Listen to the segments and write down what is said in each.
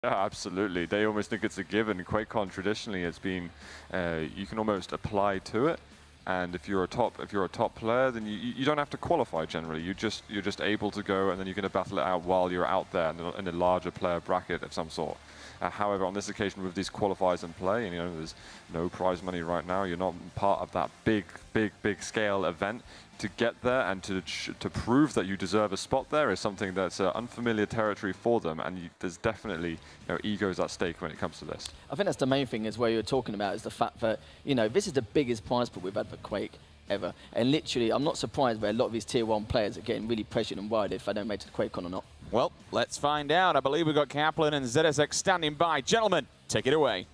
Yeah, absolutely. They almost think it's a given. QuakeCon traditionally has been, you can almost apply to it. And if you're a top player, then you don't have to qualify generally. You're just able to go, and then you're going to battle it out while you're out there in a larger player bracket of some sort. However, on this occasion, with these qualifiers in play, and there's no prize money right now. You're not part of that big scale event. To get there and to prove that you deserve a spot there is something that's unfamiliar territory for them, and there's definitely egos at stake when it comes to this. I think that's the main thing, is where you're talking about, is the fact that this is the biggest prize pool we've had for Quake ever, and literally I'm not surprised where a lot of these tier 1 players are getting really pressured and worried if they don't make it to QuakeCon or not. Well, let's find out. I believe we've got Kaplan and ZSX standing by. Gentlemen, take it away.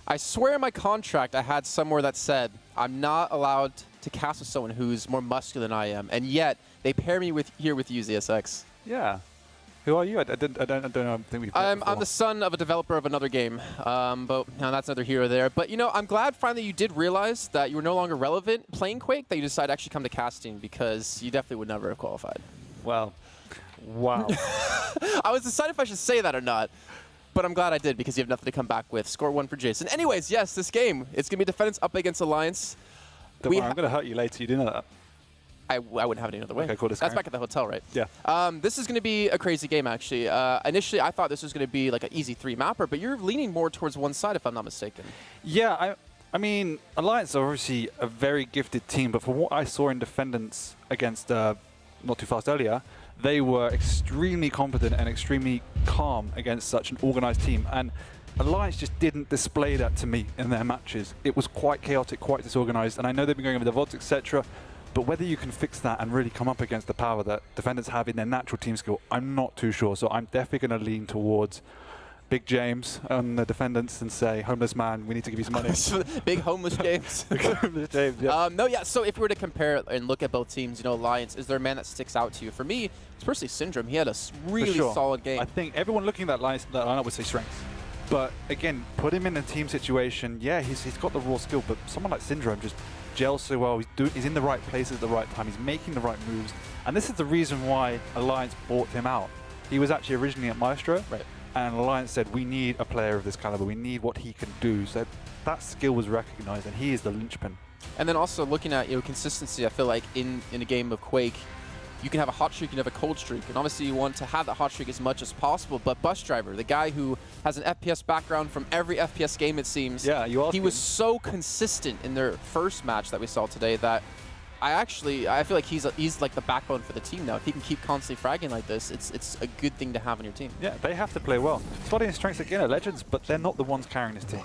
I swear in my contract I had somewhere that said I'm not allowed to cast with someone who's more muscular than I am, and yet they pair me with you, ZSX. Yeah. Who are you? I don't know. I think we've I'm the son of a developer of another game, but now that's another hero there. But I'm glad finally you did realize that you were no longer relevant playing Quake, that you decided to actually come to casting, because you definitely would never have qualified. Well, wow. I was deciding if I should say that or not, but I'm glad I did, because you have nothing to come back with. Score 1 for Jason. Anyways, yes, this game, it's going to be Defendants up against Alliance. Don't worry, I'm going to hurt you later. You do know that. I wouldn't have it any other way. Okay, cool. That's back at the hotel, right? Yeah. This is going to be a crazy game, actually. Initially, I thought this was going to be like an easy 3-mapper, but you're leaning more towards one side, if I'm not mistaken. Yeah, I mean, Alliance are obviously a very gifted team, but from what I saw in Defendants against Not Too Fast earlier, they were extremely competent and extremely calm against such an organized team. And Alliance just didn't display that to me in their matches. It was quite chaotic, quite disorganized, and I know they've been going over the VODs, etc. But whether you can fix that and really come up against the power that Defendants have in their natural team skill, I'm not too sure. So I'm definitely going to lean towards Big James on the Defendants and say, homeless man, we need to give you some money. Big homeless James. Big homeless James, yeah. No, yeah, so if we were to compare and look at both teams, Alliance, is there a man that sticks out to you? For me, it's personally Syndrome. He had a really solid game. I think everyone looking at that lineup would say strengths. But again, put him in a team situation, yeah, he's got the raw skill, but someone like Syndrome just gels so well. He's in the right places at the right time. He's making the right moves. And this is the reason why Alliance bought him out. He was actually originally at Maestro. Right. And Alliance said, we need a player of this caliber. We need what he can do. So that skill was recognized, and he is the linchpin. And then also looking at consistency, I feel like in a game of Quake, you can have a hot streak, you can have a cold streak. And obviously you want to have that hot streak as much as possible. But Bus Driver, the guy who has an FPS background from every FPS game, it seems, he was so consistent in their first match that we saw today that I feel like he's like the backbone for the team now. If he can keep constantly fragging like this, it's a good thing to have on your team. Yeah, they have to play well. Spotty and Strengths again are legends, but they're not the ones carrying this team.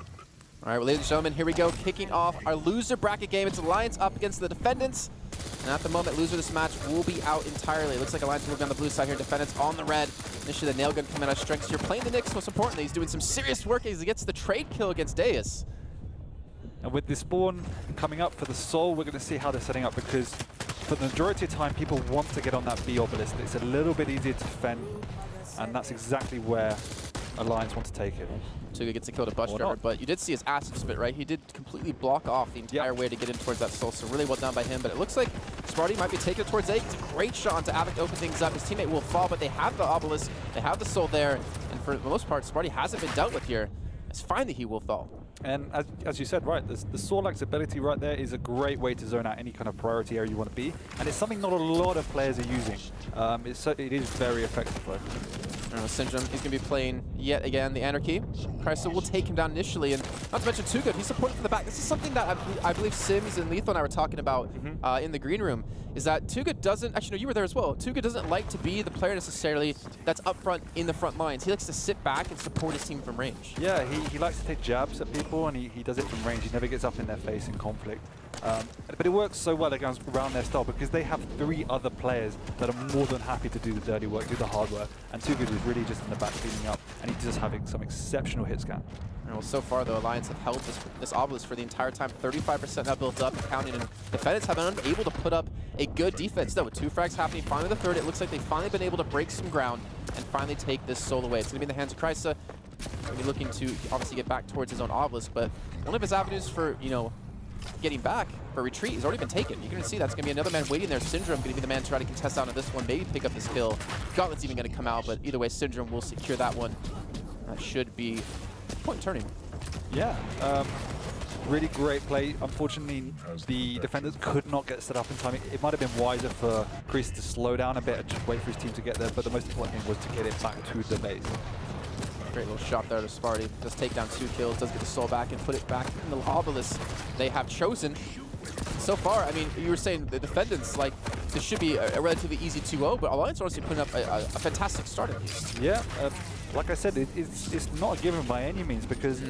All right, well, ladies and gentlemen, here we go, kicking off our loser bracket game. It's Alliance up against the Defendants. And at the moment, loser of this match will be out entirely. It looks like Alliance will be on the blue side here. Defendants on the red. Initially, the nail gun coming out of Strengths. You're playing the Nyx, most importantly. He's doing some serious work as he gets the trade kill against Deus. And with this spawn coming up for the Soul, we're going to see how they're setting up, because for the majority of time, people want to get on that B obelisk. It's a little bit easier to defend, and that's exactly where Alliance want to take it. Tuga gets a kill to Bus Driver, but you did see his acid spit, right? He did completely block off the entire way to get in towards that Soul, so really well done by him. But it looks like Sparty might be taking it towards A. It's a great shot onto Avic to open things up. His teammate will fall, but they have the obelisk, they have the Soul there, and for the most part, Sparty hasn't been dealt with here. It's fine that he will fall. And as you said, right, the Sorlax ability right there is a great way to zone out any kind of priority area you want to be, and it's something not a lot of players are using. It is very effective though. Syndrome, he's going to be playing yet again the Anarchy. Chrysler will take him down initially, and not to mention Too Good, he's supporting from the back. This is something that I believe Sims and Lethal and I were talking about in the green room, is that Too Good doesn't, actually no, you were there as well, Too Good doesn't like to be the player necessarily that's up front in the front lines. He likes to sit back and support his team from range. Yeah, he likes to take jabs at people, and he does it from range. He never gets up in their face in conflict. But it works so well around their style, because they have 3 other players that are more than happy to do the dirty work, do the hard work, and Too Good is really just in the back cleaning up, and he's just having some exceptional hit scan. Well, so far, though, Alliance have held this obelisk for the entire time. 35% now built up and counting, and Defendants have been unable to put up a good defense. Though, with 2 frags happening, finally the third, it looks like they've finally been able to break some ground and finally take this Soul away. It's going to be in the hands of Krysa. He's going to be looking to obviously get back towards his own obelisk, but one of his avenues for, getting back for retreat has already been taken. You can see that's going to be another man waiting there. Syndrome going to be the man to try to contest out on this one, maybe pick up this kill. Gauntlet's even going to come out, but either way, Syndrome will secure that one. That should be point turning. Yeah, really great play. Unfortunately, the defenders could not get set up in time. It might have been wiser for Chris to slow down a bit and just wait for his team to get there, but the most important thing was to get it back to the base. Great little shot there to Sparty. Does take down 2 kills, does get the soul back and put it back in the obelisk they have chosen. So far, I mean, you were saying the Defendants, like, this should be a relatively easy 2-0, but Alliance are honestly putting up a fantastic start at least. Yeah, like I said, it's not a given by any means because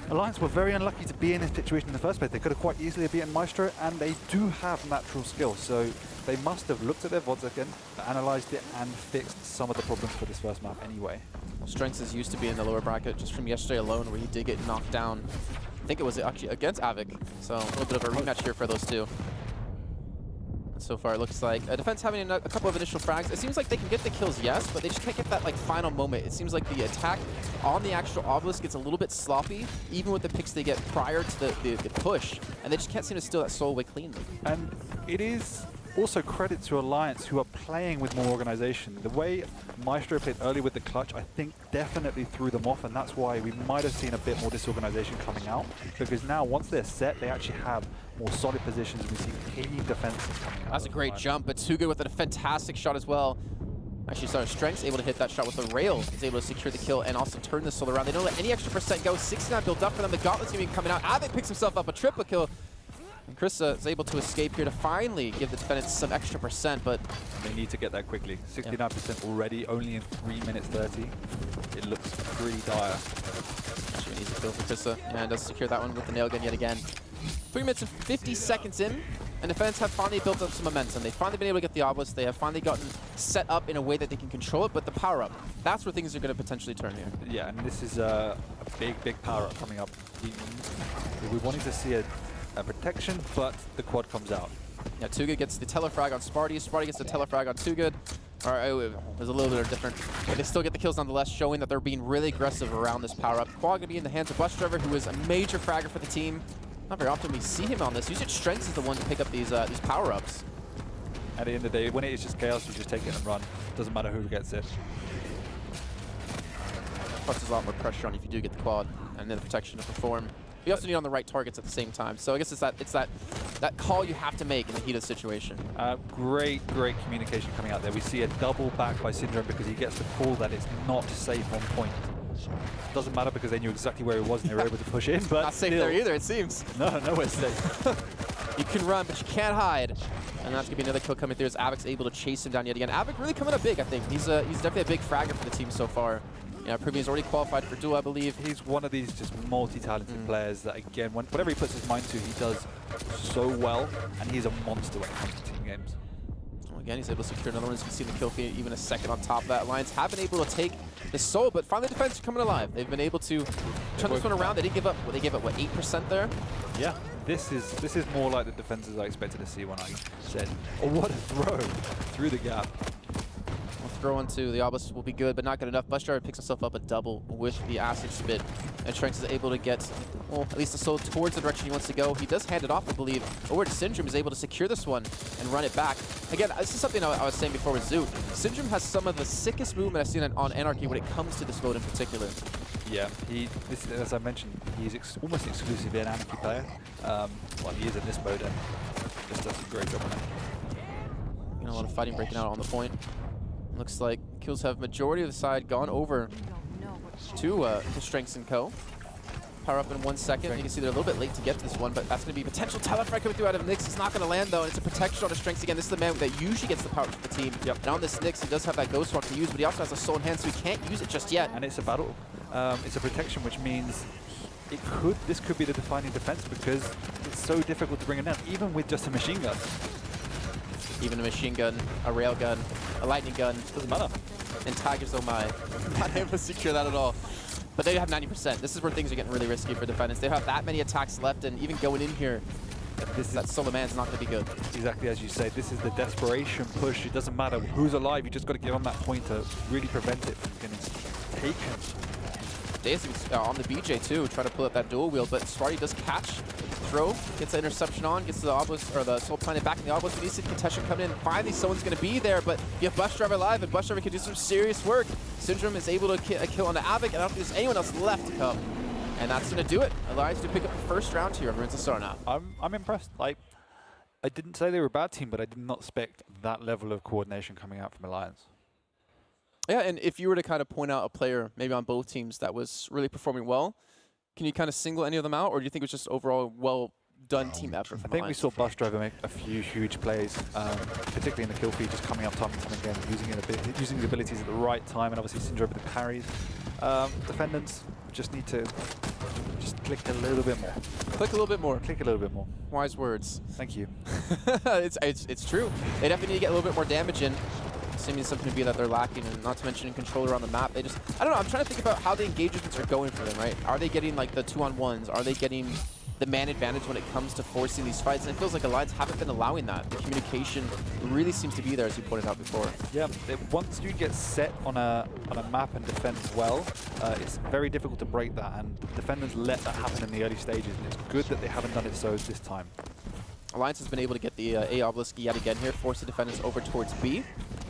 Alliance were very unlucky to be in this situation in the first place. They could have quite easily beaten Maestro, and they do have natural skill, so they must have looked at their VODs again, analysed it, and fixed some of the problems for this first map anyway. Well, Strengths is used to be in the lower bracket just from yesterday alone, where he did get knocked down. I think it was actually against Avik, so a little bit of a rematch here for those two. So far, it looks like Defense having a couple of initial frags. It seems like they can get the kills, yes, but they just can't get that like final moment. It seems like the attack on the actual obelisk gets a little bit sloppy, even with the picks they get prior to the push, and they just can't seem to steal that soul away cleanly. And it is also credit to Alliance, who are playing with more organization. The way Maestro played early with the clutch, I think definitely threw them off, and that's why we might have seen a bit more disorganization coming out, because now once they're set, they actually have more solid positions. We see clean defenses coming out. That's a great jump, but Too Good with a fantastic shot as well. Actually, sorry, Strength's able to hit that shot with the rail. He's able to secure the kill and also turn the soul around. They don't let any extra percent go. 69 built up for them. The Gauntlet's going to be coming out. Avik picks himself up a triple kill. And Krista is able to escape here to finally give the Defendants some extra percent, but they need to get that quickly. 69% already, only in 3 minutes 30. It looks pretty dire. Actually, an easy kill for Krista, and does secure that one with the nail gun yet again. 3 minutes and 50 seconds in, and Defendants have finally built up some momentum. They've finally been able to get the obelisk. They have finally gotten set up in a way that they can control it, but the power-up, that's where things are going to potentially turn here. Yeah, and this is a big power-up coming up. We're wanting to see a protection, but the quad comes out. Yeah, Too Good gets the telefrag on Sparty. Sparty gets the telefrag on Too Good. All right, it was a little bit different, but they still get the kills nonetheless, showing that they're being really aggressive around this power-up. Quad going to be in the hands of Bus Driver, who is a major fragger for the team. Not very often we see him on this. Usually Strengths is the one to pick up these power-ups. At the end of the day, when it is just chaos, you just take it and run. Doesn't matter who gets it. Plus, there's a lot more pressure on you if you do get the quad, and then the protection to perform. You also need on the right targets at the same time. So I guess it's that call you have to make in the heat of the situation. Great communication coming out there. We see a double back by Syndrome because he gets the call that it's not safe on point. Doesn't matter because they knew exactly where he was and they were able to push in, but not safe there either, it seems. No, nowhere safe. You can run, but you can't hide. And that's going to be another kill coming through as Avik's able to chase him down yet again. Avik really coming up big, I think. He's definitely a big fragger for the team so far. Yeah, proving he's already qualified for duel, I believe. He's one of these just multi-talented players that, again, whatever he puts his mind to, he does so well, and he's a monster when it comes to team games. Well, again, he's able to secure another one. As you can see the kill feed, even a second on top of that. Alliance have been able to take the soul, but finally the defense are coming alive. They've been able to turn this one around. They didn't give up, they gave up, what, 8% there? Yeah, this is more like the defenses I expected to see when I said, oh, what a throw through the gap. Throw onto the obelisk will be good, but not good enough. Bus Driver picks himself up a double with the acid spit, and Strengths is able to get, well, at least the soul towards the direction he wants to go. He does hand it off, I believe, over to Syndrome, is able to secure this one and run it back. Again, this is something I was saying before with Zoot. Syndrome has some of the sickest movement I've seen on Anarchy when it comes to this mode in particular. Yeah, as I mentioned, he's almost exclusively an Anarchy player. Well, he is in this mode, and just does a great job on it. You know, a lot of fighting breaking out on the point. Looks like kills have majority of the side gone over to Strengths & Co. Power up in 1 second. You can see they're a little bit late to get to this one, but that's going to be potential telefrag coming through out of Nyx. It's not going to land, though, and it's a protection on the Strengths again. This is the man that usually gets the power for the team. Yep. And on this Nyx, he does have that Ghost Rock to use, but he also has a soul in hand, so he can't use it just yet. And it's a battle. It's a protection, which means this could be the defining defense because it's so difficult to bring him down, even with just a machine gun. Even a machine gun, a rail gun, a lightning gun. Doesn't matter. And Tigers, oh my. Not able to secure that at all. But they have 90%. This is where things are getting really risky for Defendants. They have that many attacks left, and even going in here, that solo man's not going to be good. Exactly as you say. This is the desperation push. It doesn't matter who's alive. You just got to give them that point to really prevent it from getting taken. Daisy on the BJ too, trying to pull up that dual wheel, but Swarty does catch, throw, gets the interception on, gets the obelisk, or the Soul Planet back in the obelisk. We need to see contestation coming in. Finally, someone's going to be there, but you have Bus Driver live, and Bus Driver can do some serious work. Syndrome is able to kill on the Avic, and I don't think there's anyone else left to come. And that's going to do it. Alliance to pick up the first round here of Ruins of Sarnath. I'm impressed. Like, I didn't say they were a bad team, but I did not expect that level of coordination coming out from Alliance. Yeah, and if you were to kind of point out a player, maybe on both teams, that was really performing well, can you kind of single any of them out, or do you think it was just overall well-done team effort from I think Alliance? we saw Bus Driver make a few huge plays, particularly in the kill feed, just coming up time and time again, using the abilities at the right time, and obviously Syndrome with the parries. Defendants just need to just click a little bit more. Click a little bit more. Click a little bit more. Wise words. Thank you. it's true. They definitely need to get a little bit more damage in. Seeming something to be that they're lacking, and not to mention in controller on the map. They just, I don't know, I'm trying to think about how the engagements are going for them, right? Are they getting like the 2-on-1s? Are they getting the man advantage when it comes to forcing these fights? And it feels like Alliance haven't been allowing that. The communication really seems to be there, as you pointed out before. Yeah, once you get set on a map and defend well, it's very difficult to break that, and defenders let that happen in the early stages, and it's good that they haven't done it so this time. Alliance has been able to get the A obelisk yet again here, force the defenders over towards B.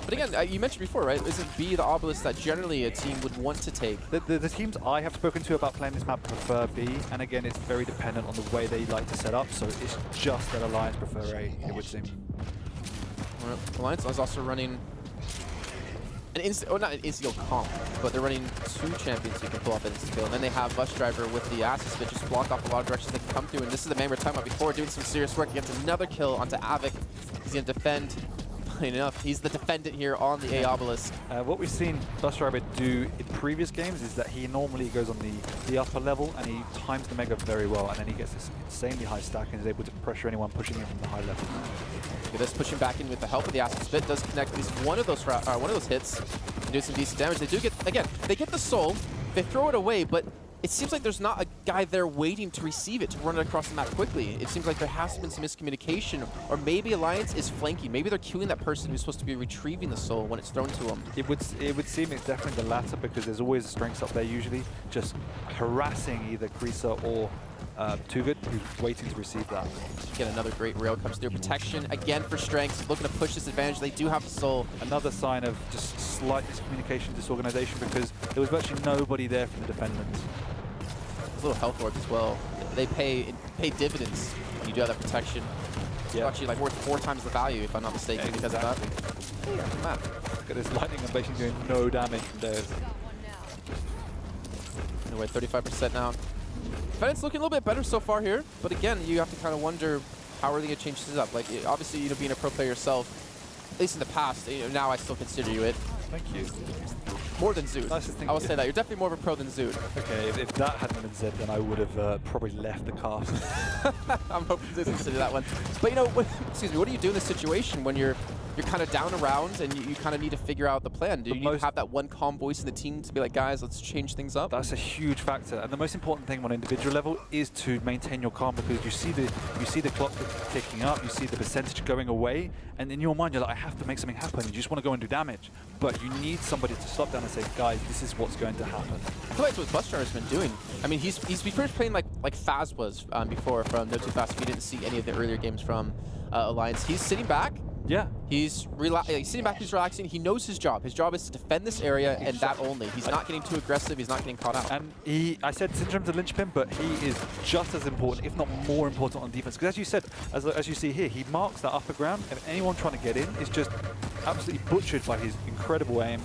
But again, you mentioned before, right? Isn't B the obelisk that generally a team would want to take? The teams I have spoken to about playing this map prefer B, and again, it's very dependent on the way they like to set up, so it's just that Alliance prefer A, it would seem. Well, Alliance is also running an not an insta-kill comp, but they're running 2 champions who can pull off an insta-kill, and then they have Bus Driver with the Assist that just block off a lot of directions they can come through, and this is the man we were talking about before, doing some serious work. He gets another kill onto Avic. He's going to defend. Enough. He's the defendant here on the A obelisk. What we've seen Bus Driver do in previous games is that he normally goes on the upper level and he times the Mega very well, and then he gets this insanely high stack and is able to pressure anyone pushing in from the high level. Look at this, pushing back in with the help of the Acid Spit, does connect at least one of those hits and do some decent damage. They do get, again, they get the soul, they throw it away, but it seems like there's not a guy there waiting to receive it, to run it across the map quickly. It seems like there has been some miscommunication, or maybe Alliance is flanking. Maybe they're queuing that person who's supposed to be retrieving the soul when it's thrown to them. It would seem it's definitely the latter, because there's always strengths up there usually, just harassing either Kreesa or Too Good, who's waiting to receive that. Again, another great rail comes through. Protection, again for strength, looking to push this advantage. They do have the soul. Another sign of just slight miscommunication, disorganization, because there was virtually nobody there from the defendants. Those little health orbs as well. They pay dividends when you do have that protection. It's actually like worth 4 times the value, if I'm not mistaken, because of that. Yeah, man. Look at this lightning and basically doing no damage from theirs. Anyway, 35% now. Defendants looking a little bit better so far here, but again, you have to kind of wonder how are they going to change this up. Like, obviously, being a pro player yourself, at least in the past, now I still consider you it. Thank you. More than Zoot. I will say that. You're definitely more of a pro than Zoot. Okay, if that hadn't been said, then I would have probably left the cast. I'm hoping to consider that one. But excuse me, what do you do in this situation when you're kind of down around and you kind of need to figure out the plan? Do you need to have that one calm voice in the team to be like, guys, let's change things up? That's a huge factor, and the most important thing on an individual level is to maintain your calm, because you see the clock ticking up, you see the percentage going away, and in your mind you're like, I have to make something happen. You just want to go and do damage, but you need somebody to stop down and say, guys, this is what's going to happen. I feel like that's what Bus Driver's been doing. I mean, he's first playing like Faz was before from No Too Fast. If you didn't see any of the earlier games from Alliance, he's sitting back. Yeah. He's sitting back, he's relaxing. He knows his job. His job is to defend this area and that only. He's not getting too aggressive. He's not getting caught out. And I said Syndrome's a linchpin, but he is just as important, if not more important, on defense. Because as you said, as you see here, he marks that upper ground, and anyone trying to get in is just absolutely butchered by his incredible aim.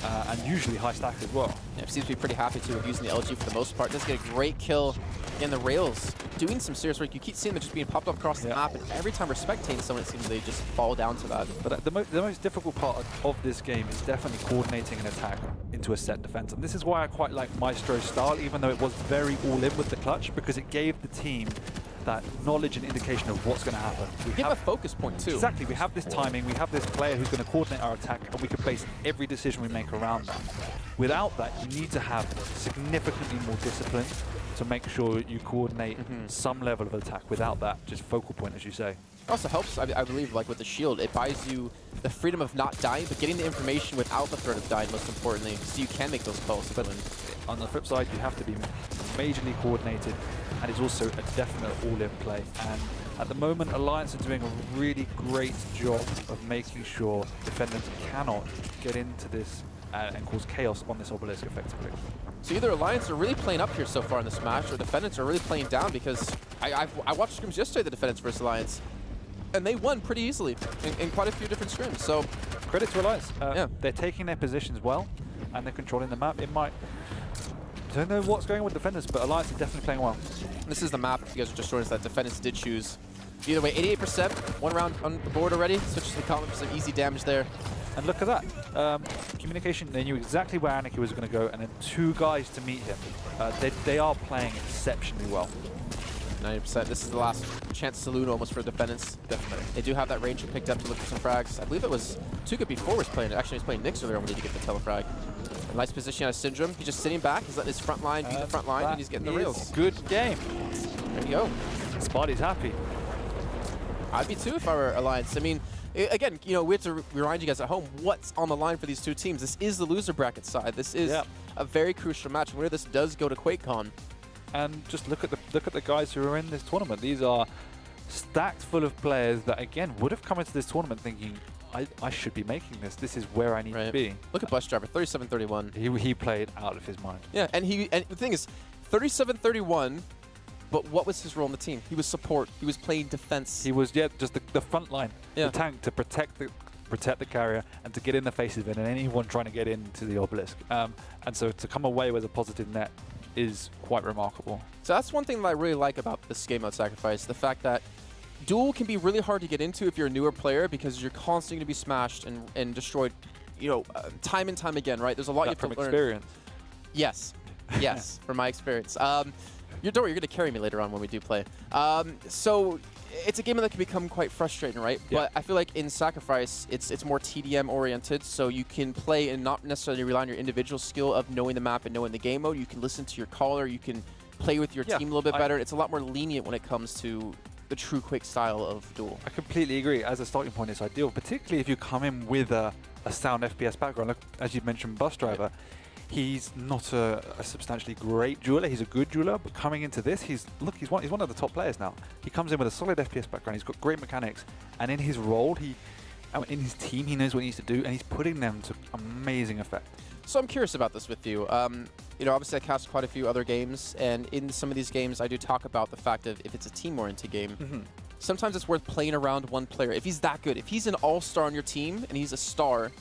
And usually high stack as well. Yeah, seems to be pretty happy to have using the LG for the most part. Does get a great kill in the rails, doing some serious work. You keep seeing them just being popped up across the map, and every time we're spectating someone, it seems they just fall down to that. But the most difficult part of this game is definitely coordinating an attack into a set defense, and this is why I quite like Maestro's style, even though it was very all-in with the clutch, because it gave the team that knowledge and indication of what's going to happen. We give a focus point too. Exactly, we have this timing, we have this player who's going to coordinate our attack, and we can base every decision we make around that. Without that, you need to have significantly more discipline to make sure you coordinate some level of attack. Without that, just focal point, as you say. It also helps, I believe, like with the shield, it buys you the freedom of not dying, but getting the information without the threat of dying, most importantly, so you can make those calls. But on the flip side, you have to be majorly coordinated, and it's also a definite all-in play. And at the moment, Alliance are doing a really great job of making sure defenders cannot get into this and cause chaos on this obelisk effectively. So either Alliance are really playing up here so far in the Smash, or Defendants are really playing down, because I watched scrims yesterday, the Defendants versus Alliance, and they won pretty easily in quite a few different scrims. So credit to Alliance. Yeah. They're taking their positions well, and they're controlling the map. It might... I don't know what's going on with Defenders, but Alliance is definitely playing well. This is the map, if you guys are just showing us that Defendants did choose. Either way, 88%, one round on the board already. Switches to the column for some easy damage there. And look at that. Communication, they knew exactly where Anarchy was going to go, and then 2 guys to meet him. They are playing exceptionally well. 90%. This is the last chance saloon almost for Defendants. Definitely. They do have that range picked up to look for some frags. I believe it was Too Good before was playing. Actually, he was playing Nyx earlier when he did get the telefrag. A nice position out of Syndrome. He's just sitting back. He's letting his front line be the front line, and he's getting the rails. Good game. There you go. Spotty's happy. I'd be too if I were Alliance. I mean, again, you know, we have to remind you guys at home what's on the line for these two teams. This is the loser bracket side. This is a very crucial match. Where this does go to QuakeCon. And just look at the guys who are in this tournament. These are stacked full of players that again would have come into this tournament thinking, I should be making this. This is where I need to be. Look at Bus Driver, 37-31. He played out of his mind. Yeah, and the thing is, 37-31. But what was his role in the team? He was support. He was playing defense. He was just the front line, the tank to protect the carrier and to get in the face of it and anyone trying to get into the obelisk. And so to come away with a positive net is quite remarkable. So that's one thing that I really like about this game mode Sacrifice, the fact that duel can be really hard to get into if you're a newer player because you're constantly going to be smashed and destroyed, you know, time and time again, right? There's a lot you have to learn. From experience. Yes, yes, from my experience. You're going to carry me later on when we do play. So it's a game that can become quite frustrating, right? Yeah. But I feel like in Sacrifice, it's more TDM oriented, so you can play and not necessarily rely on your individual skill of knowing the map and knowing the game mode. You can listen to your caller, you can play with your team a little bit better. It's a lot more lenient when it comes to the true Quake style of duel. I completely agree. As a starting point, it's ideal, particularly if you come in with a sound FPS background. Like, as you mentioned, Bus Driver. He's not a substantially great jeweler. He's a good jeweler, but coming into this, he's one of the top players now. He comes in with a solid FPS background. He's got great mechanics, and in his role, in his team, he knows what he needs to do, and he's putting them to amazing effect. So I'm curious about this with you. You know, obviously I cast quite a few other games, and in some of these games, I do talk about the fact of if it's a team-oriented game, sometimes it's worth playing around one player. If he's that good, if he's an all-star on your team and he's a star,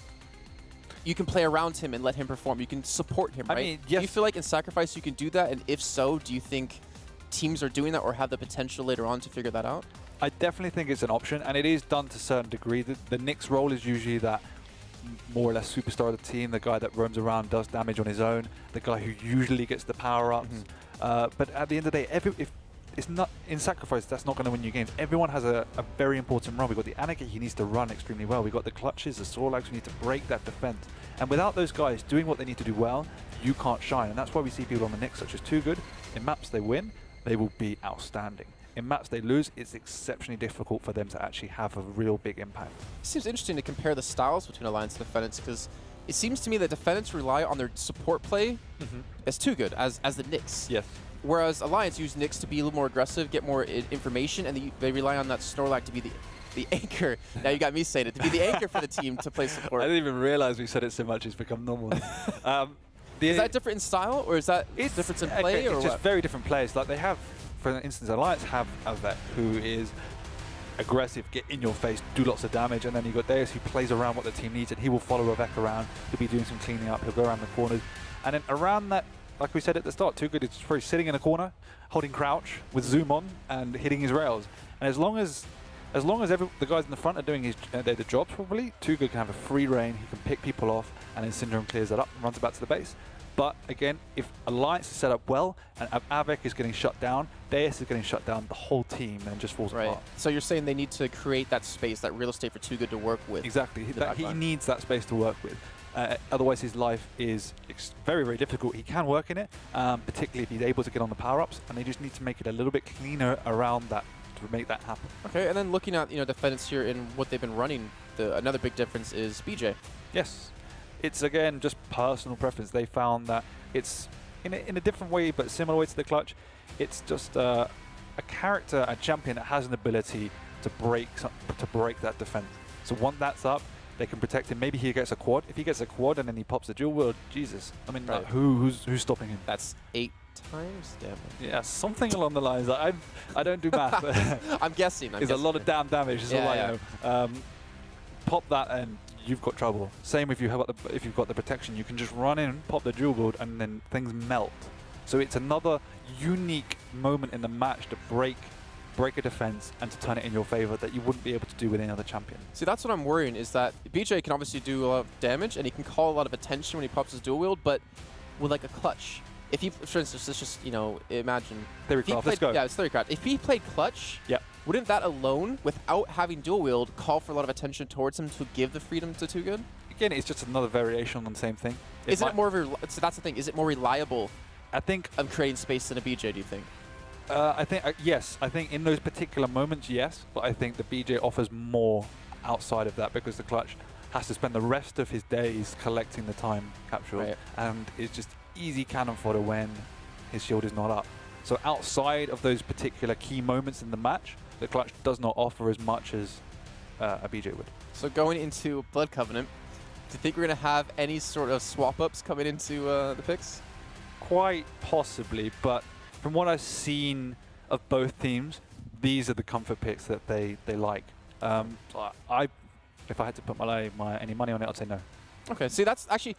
you can play around him and let him perform. You can support him, right? I mean, yes. Do you feel like in Sacrifice you can do that? And if so, do you think teams are doing that or have the potential later on to figure that out? I definitely think it's an option, and it is done to a certain degree. The Nyx role is usually that more or less superstar of the team, the guy that roams around, does damage on his own, the guy who usually gets the power-ups. But at the end of the day, if it's not in Sacrifice, that's not going to win you games. Everyone has a very important run. We've got the Anarchy, he needs to run extremely well. We've got the clutches, the Sorlags, we need to break that defense. And without those guys doing what they need to do well, you can't shine. And that's why we see people on the Nyx such as Too Good. In maps they win, they will be outstanding. In maps they lose, it's exceptionally difficult for them to actually have a real big impact. It seems interesting to compare the styles between Alliance and Defendants, because it seems to me that Defendants rely on their support play as Too Good, as the Nyx. Yes. Whereas Alliance use Nyx to be a little more aggressive, get more information, and they rely on that Snorlax to be the anchor. Now you got me saying it, to be the anchor for the team to play support. I didn't even realize we said it so much it's become normal. Is that different in style, or is that difference in play, or it's what? just very different players. Like they have, for instance, Alliance have a vet who is aggressive, get in your face, do lots of damage, and then you've got Deus who plays around what the team needs, and he will follow Ravek around. He'll be doing some cleaning up, he'll go around the corners, and then around that, like we said at the start, Too Good is probably sitting in a corner, holding crouch with zoom on and hitting his rails. And as long as the guys in the front are doing their jobs properly, Too Good can have a free reign. He can pick people off, and then Syndrome clears that up and runs it back to the base. But again, if Alliance is set up well and Avec is getting shut down, Deus is getting shut down, the whole team then just falls apart. So you're saying they need to create that space, that real estate for Too Good to work with. Exactly. He needs that space to work with. Otherwise, his life is very, very difficult. He can work in it, particularly if he's able to get on the power-ups, and they just need to make it a little bit cleaner around that to make that happen. Okay, and then looking at Defendants here in what they've been running, another big difference is BJ. Yes, it's again just personal preference. They found that it's in a different way, but similar way to the clutch. It's just a character, a champion that has an ability to break that defense. So once that's up, they can protect him. Maybe he gets a quad. If he gets a quad and then he pops a dual wield, Jesus. I mean, Right. like, who's stopping him? That's 8 times damage. Yeah, something along the lines. I don't do math. I'm guessing. It's a lot of damn damage. It's all I Yeah, know. Pop that and you've got trouble. Same if you've got the protection. You can just run in, pop the dual wield, and then things melt. So it's another unique moment in the match to break a defense and to turn it in your favor that you wouldn't be able to do with any other champion. See, that's what I'm worrying, is that BJ can obviously do a lot of damage and he can call a lot of attention when he pops his dual wield, but with like a clutch. If he, for instance, let's just, imagine. Theorycraft, let's go. Yeah, it's Theorycraft. If he played clutch, Yeah. wouldn't that alone, without having dual wield, call for a lot of attention towards him to give the freedom to Too Good? Again, it's just another variation on the same thing. Is it more so that's the thing, is it more reliable I think on creating space than a BJ, do you think? I think yes. I think in those particular moments, yes. But I think the BJ offers more outside of that because the clutch has to spend the rest of his days collecting the time capsule, Right. and it's just easy cannon fodder when his shield is not up. So outside of those particular key moments in the match, the clutch does not offer as much as a BJ would. So going into Blood Covenant, do you think we're going to have any sort of swap-ups coming into the picks? Quite possibly, but from what I've seen of both teams, these are the comfort picks that they like. If I had to put any money on it, I'd say no. Okay, see, that's actually,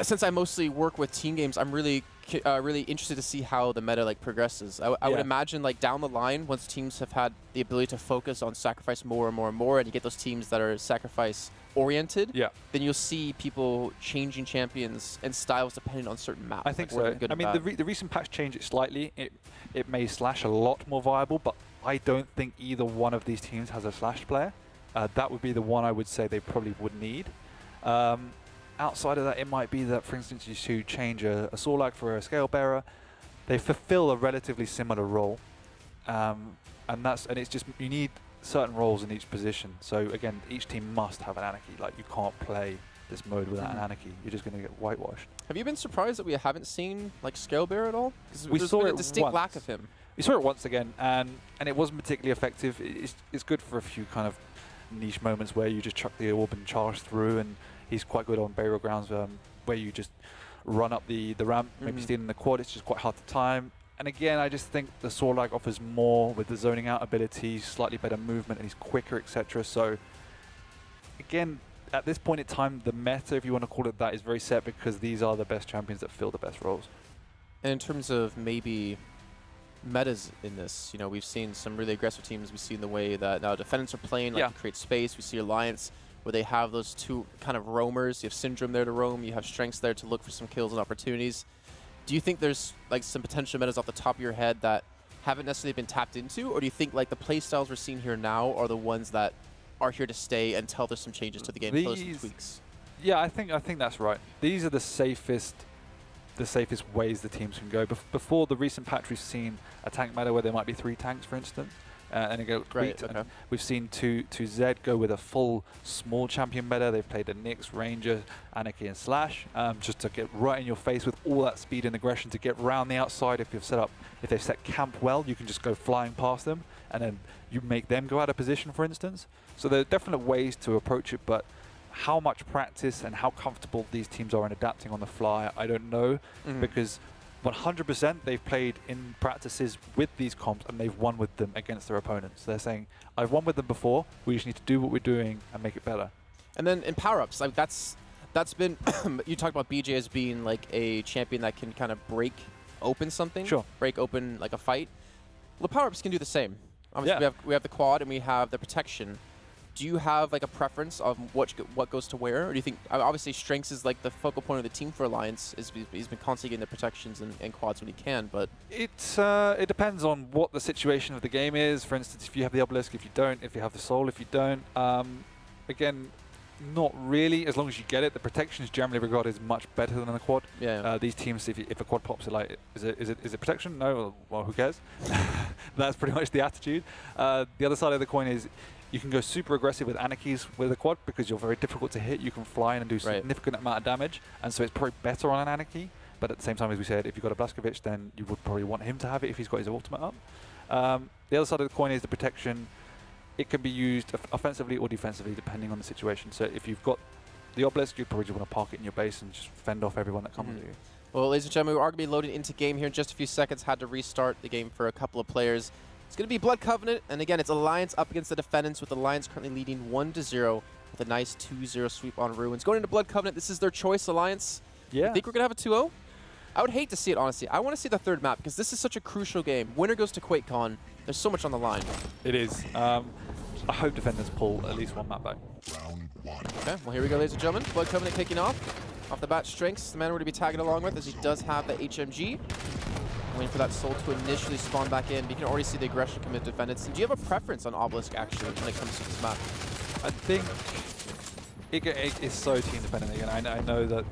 since I mostly work with team games, I'm really interested to see how the meta progresses. I would imagine down the line, once teams have had the ability to focus on sacrifice more and more and more, and you get those teams that are sacrifice oriented, then you'll see people changing champions and styles depending on certain maps. I think so. I mean, the recent patch changed it slightly. It made Slash a lot more viable, but I don't think either one of these teams has a Slash player. That would be the one I would say they probably would need. Outside of that, it might be that, for instance, you should change a Sorlag for a Scale Bearer. They fulfill a relatively similar role, and it's just you need certain roles in each position. So again, each team must have an Anarchy. You can't play this mode without an Anarchy. You're just going to get whitewashed. Have you been surprised that we haven't seen Scale Bearer at all? We saw a distinct once. lack of him. We saw it once again, and it wasn't particularly effective. It's good for a few kind of niche moments where you just chuck the orb and charge through, and he's quite good on burial grounds where you just run up the ramp, maybe stealing the quad. It's just quite hard to time. And again, I just think the Sorlag offers more with the zoning out ability, slightly better movement, and he's quicker, etc. So again, at this point in time, the meta, if you want to call it that, is very set because these are the best champions that fill the best roles. And in terms of maybe metas in this, we've seen some really aggressive teams. We've seen the way that now Defendants are playing, to create space. We see Alliance where they have those two kind of roamers. You have Syndrome there to roam. You have Strengths there to look for some kills and opportunities. Do you think there's some potential metas off the top of your head that haven't necessarily been tapped into, or do you think the play styles we're seeing here now are the ones that are here to stay until there's some changes to the game, some tweaks? Yeah, I think that's right. These are the safest ways the teams can go. Before the recent patch, we've seen a tank meta where there might be 3 tanks, for instance, and it got tweaked. Okay. And we've seen 2Z go with a full small champion meta. They've played a Nyx, Ranger, Anarchy, and Slash, just to get right in your face with all that speed and aggression to get round the outside. If they've set camp well, you can just go flying past them, and then you make them go out of position, for instance. So there are definite ways to approach it, but how much practice and how comfortable these teams are in adapting on the fly, I don't know, because 100% they've played in practices with these comps and they've won with them against their opponents. They're saying, I've won with them before, we just need to do what we're doing and make it better. And then in power-ups, that's been, you talked about BJ as being a champion that can kind of break open something, break open a fight. Well, the power-ups can do the same. Obviously, we have the quad and we have the protection. Do you have a preference of what goes to where, or do you think obviously Strengths is the focal point of the team for Alliance? He's been constantly getting the protections and quads when he can, but it depends on what the situation of the game is. For instance, if you have the obelisk, if you don't, if you have the soul, if you don't. Again, Not really, as long as you get it. The protection is generally regarded as much better than the quad. Yeah. These teams, if a quad pops, are like, is it protection? No, well, who cares? That's pretty much the attitude. The other side of the coin is you can go super aggressive with Anarchies with a quad because you're very difficult to hit. You can fly in and do significant amount of damage, and so it's probably better on an Anarchy. But at the same time, as we said, if you've got a Blazkowicz, then you would probably want him to have it if he's got his ultimate up. The other side of the coin is the protection. It can be used offensively or defensively depending on the situation. So if you've got the Obelisk, you'd probably just want to park it in your base and just fend off everyone that comes at you. Well, ladies and gentlemen, we are going to be loading into game here in just a few seconds. Had to restart the game for a couple of players. It's going to be Blood Covenant, and again, it's Alliance up against the Defendants, with Alliance currently leading 1-0 with a nice 2-0 sweep on Ruins. Going into Blood Covenant, this is their choice, Alliance. Yeah. I think we're going to have a 2-0. I would hate to see it, honestly. I want to see the third map because this is such a crucial game. Winner goes to QuakeCon. There's so much on the line. It is. I hope Defenders pull at least one map back. Okay, well, here we go, ladies and gentlemen. Blood Covenant kicking off. Off the bat, Strengths, the man we're going to be tagging along with, as he does have the HMG. Waiting for that soul to initially spawn back in. But you can already see the aggression commit to Defendants. And do you have a preference on Obelisk, actually, when it comes to this map? I think it is so team dependent again. I know that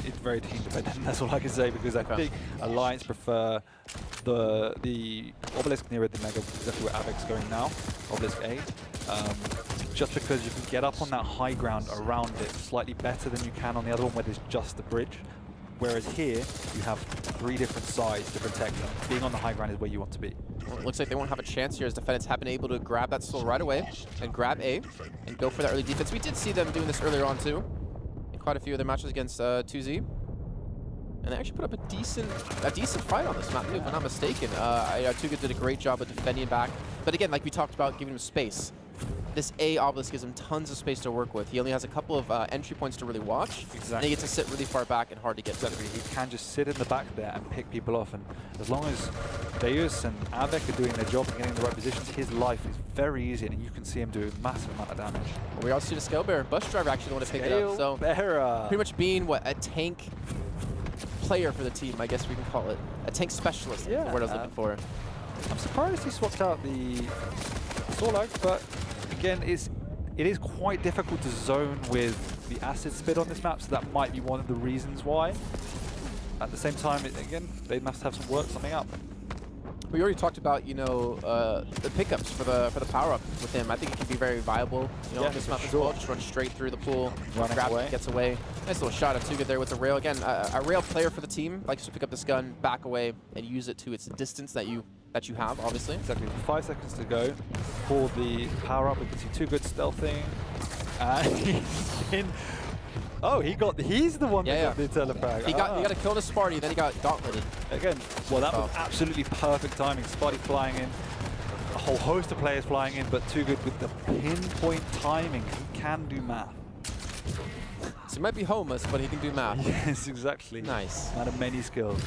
it's very team dependent. That's all I can say, because I think Alliance prefer the Obelisk nearer the Mega, exactly where Avic's going now, Obelisk A. Just because you can get up on that high ground around it slightly better than you can on the other one where there's just the bridge. Whereas here, you have 3 different sides to protect them. Being on the high ground is where you want to be. Well, it looks like they won't have a chance here, as Defendants have been able to grab that soul right away and grab A and go for that early defense. We did see them doing this earlier on too, in quite a few of their matches against 2Z. And they actually put up a decent fight on this map too, if I'm not mistaken. Too Good did a great job of defending back. But again, like we talked about, giving him space. This A Obelisk gives him tons of space to work with. He only has a couple of entry points to really watch. Exactly. And he gets to sit really far back and hard to get to. He can just sit in the back there and pick people off. And as long as Deus and Avec are doing their job and getting in the right positions, his life is very easy, and you can see him do a massive amount of damage. Well, we also see the Scale Bearer. Bus Driver actually want to pick it up. So pretty much being, what, a tank player for the team, I guess we can call it. A tank specialist, is the word I was looking for. I'm surprised he swapped out the Sorlag, but again, it is quite difficult to zone with the acid spit on this map, so that might be one of the reasons why. At the same time, again, they must have some work something up. We already talked about, you know, the pickups for the power up with him. I think it can be very viable, you know, on this map as well. Just run straight through the pool, grab it, gets away. Nice little shot of Too Good there with the rail. Again, a rail player for the team likes to pick up this gun, back away, and use it to its distance that you have, obviously. Exactly. 5 seconds to go. Pull the power up. We can see Too Good stealthing. He's in. Oh, he's the one that got the telepag. He got a kill to Sparty, then he got gauntleted. Again, well, that was absolutely perfect timing. Sparty flying in, a whole host of players flying in, but Too Good with the pinpoint timing. He can do math. So he might be homeless, but he can do math. Yes, exactly. Nice. Man of many skills.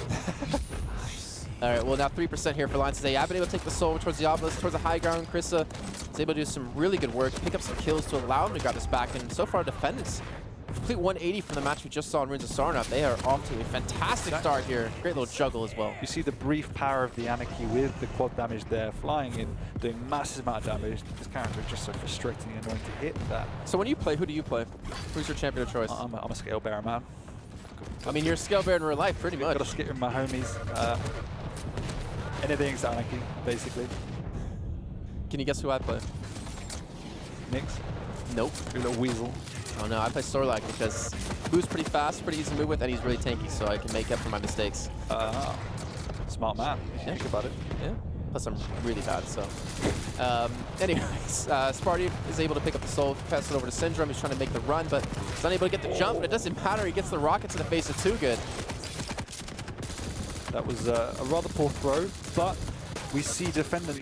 All right, well, now 3% here for Alliance today. I've been able to take the soul towards the Obelisk, towards the high ground. Krissa is able to do some really good work, pick up some kills to allow him to grab this back. And so far, Defendants, complete 180 from the match we just saw in Ruins of Sarnath. They are off to a fantastic start here. Great little juggle as well. You see the brief power of the Anarchy with the quad damage there, flying in, doing massive amount of damage. This character is just so frustrating and annoying to hit that. So when you play, who do you play? Who's your champion of choice? I'm a Scale Bearer, man. I mean, you're a Scale Bearer in real life, pretty much. Got to skip with my homies. Anything's Anarchy, basically. Can you guess who I play? Nyx? Nope. Your little weasel. Oh no, I play Sorlag because moves pretty fast, pretty easy to move with, and he's really tanky, so I can make up for my mistakes. Smart man. Yeah. Think about it. Yeah. Plus I'm really bad, so. Anyways, Sparty is able to pick up the soul, pass it over to Syndrome. He's trying to make the run, but he's unable to get the jump, but it doesn't matter. He gets the rocket to the face of Too Good. That was a rather poor throw, but we see Defendants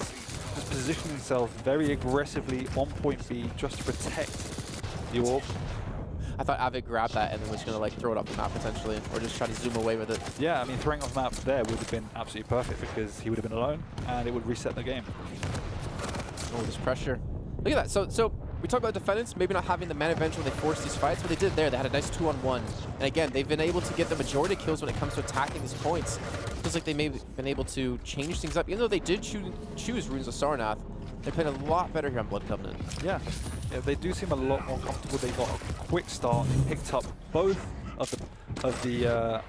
just position themselves very aggressively on point B just to protect the orb. I thought Avid grabbed that and then was going to like throw it off the map potentially, or just try to zoom away with it. Yeah, I mean, throwing off map there would have been absolutely perfect because he would have been alone and it would reset the game. Oh, there's pressure. Look at that. So we talked about Defendants maybe not having the man advantage when they forced these fights. What they did there, they had a nice 2-on-1. And again, they've been able to get the majority of kills when it comes to attacking these points. Feels like they may have been able to change things up. Even though they did choose Ruins of Sarnath, They're playing a lot better here on Blood Covenant. Yeah, they do seem a lot more comfortable. They got a quick start. They picked up both of the.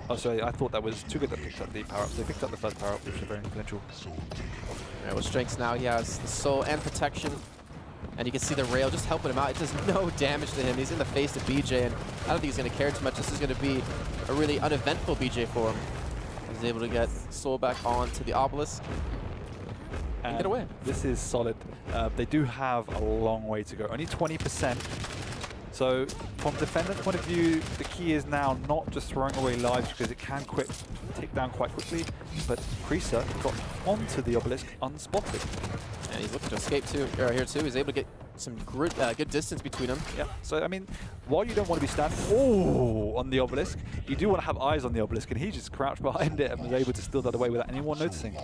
Oh, sorry, I thought that was Too Good that picked up the power-ups. They picked up the first power-up, which is very influential. Alright, with strengths now, he has the soul and protection. And you can see the rail just helping him out. It does no damage to him. He's in the face of BJ, and I don't think he's going to care too much. This is going to be a really uneventful BJ for him. He's able to get soul back onto the obelisk. And get away. This is solid. They do have a long way to go. Only 20%. So from Defendant's point of view, the key is now not just throwing away lives because it can tick down quite quickly, but Creaser got onto the obelisk unspotted. And he's looking to escape here too. He's able to get some good distance between them. Yeah. So I mean, while you don't want to be standing on the obelisk, you do want to have eyes on the obelisk, and he just crouched behind it and was able to steal that away without anyone noticing.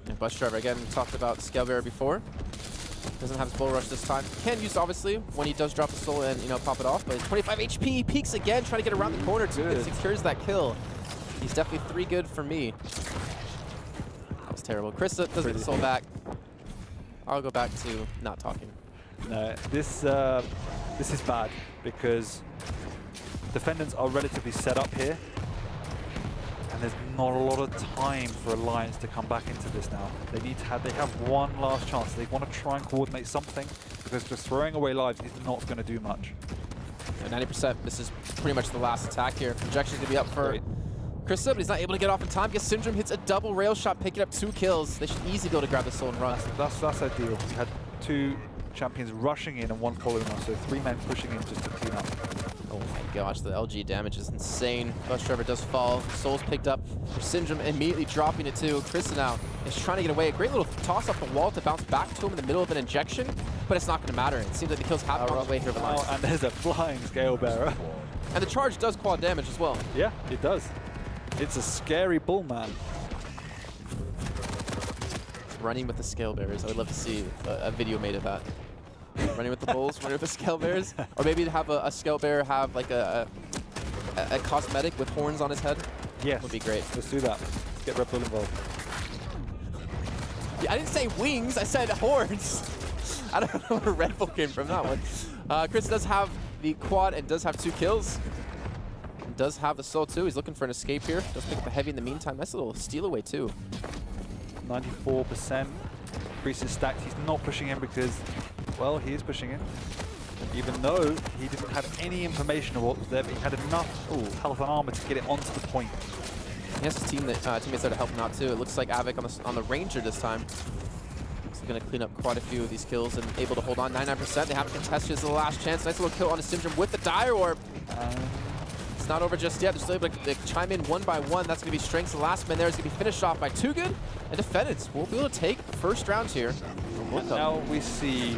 And Bus Driver, again, we talked about Scale Bearer before. Doesn't have his Bull Rush this time. Can use, obviously, when he does drop the soul and, pop it off. But 25 HP, peeks again, trying to get around the corner too. It secures that kill. He's definitely 3 good for me. That was terrible. Krista doesn't get the soul back. I'll go back to not talking. No, this is bad because Defendants are relatively set up here, and there's not a lot of time for Alliance to come back into this now. They have one last chance. They want to try and coordinate something because just throwing away lives is not going to do much. At 90%, this is pretty much the last attack here. Projection's going to be up for Krista, but he's not able to get off in time. Gets Syndrome, hits a double rail shot, picking up 2 kills. They should easily be able to grab the soul and run. That's ideal. We had 2 champions rushing in and 1 following us, so 3 men pushing in just to clean up. Oh my gosh, the LG damage is insane. Bus Driver does fall. Soul's picked up for Syndrome, immediately dropping it too. Krista now is trying to get away. A great little toss off the wall to bounce back to him in the middle of an injection, but it's not going to matter. It seems like the kills have gone away here. And there's a flying Scale Bearer. And the charge does quad damage as well. Yeah, it does. It's a scary bull, man. Running with the Scale Bearers. I would love to see a video made of that. Running with the bulls, running with the Scale Bearers. Or maybe have a Scale Bearer have like a cosmetic with horns on his head. Yes. Would be great. Let's do that. Let's get Red Bull involved. Yeah, I didn't say wings, I said horns. I don't know where Red Bull came from that one. Chris does have the quad and does have 2 kills. And does have the soul too. He's looking for an escape here. Does pick up a heavy in the meantime. Nice little steal away too. 94%. Priest is stacked. He's not pushing in because, well, he is pushing in. Even though he didn't have any information of what was there, but he had enough health and armor to get it onto the point. He has his teammates there to help him out too. It looks like Avik on the Ranger this time. He's going to clean up quite a few of these kills and able to hold on. 99%. They haven't contested. This is the last chance. Nice little kill on a Syndrome with the Dire Orb. It's not over just yet. They're still able to chime in 1 by 1. That's going to be Strengths. The last man there is going to be finished off by Too Good. And Defendants will be able to take the first round here. And now we see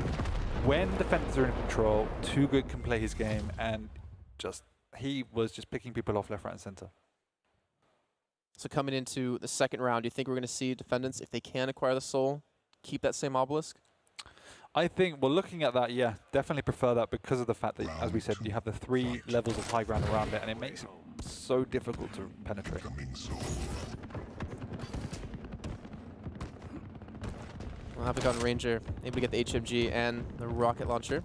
when Defendants are in control, Too Good can play his game, and he was just picking people off left, right, and center. So coming into the second round, do you think we're going to see Defendants, if they can acquire the soul, keep that same obelisk? I think, well, looking at that, yeah, definitely prefer that because of the fact that, as we said, you have the 3 levels of high ground around it, and it makes it so difficult to penetrate. We'll have a gun Ranger, able to get the HMG and the rocket launcher.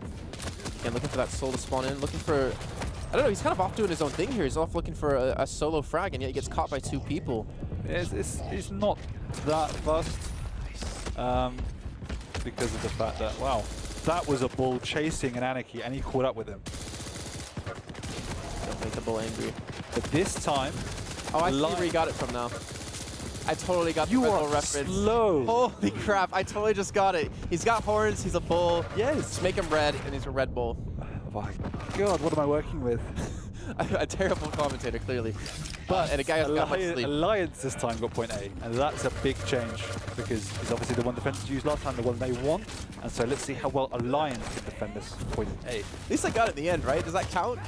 Again, looking for that soul to spawn in, looking for, I don't know, he's kind of off doing his own thing here. He's off looking for a solo frag, and yet he gets caught by 2 people. It's not that fast. Because of the fact that, wow, that was a bull chasing an Anarchy and he caught up with him. Don't make the bull angry. But this time... Oh, I see where he got it from now. I totally got the Red Bull reference. Slow. Holy crap, I totally just got it. He's got horns, he's a bull. Yes. Just make him red, and he's a Red Bull. Oh my God, what am I working with? A terrible commentator, clearly. But, and a guy who's got much sleep. Alliance this time got point A, and that's a big change because it's obviously the one Defenders used last time, the one they want. And so let's see how well Alliance can defend this point A. At least I got it in the end, right? Does that count?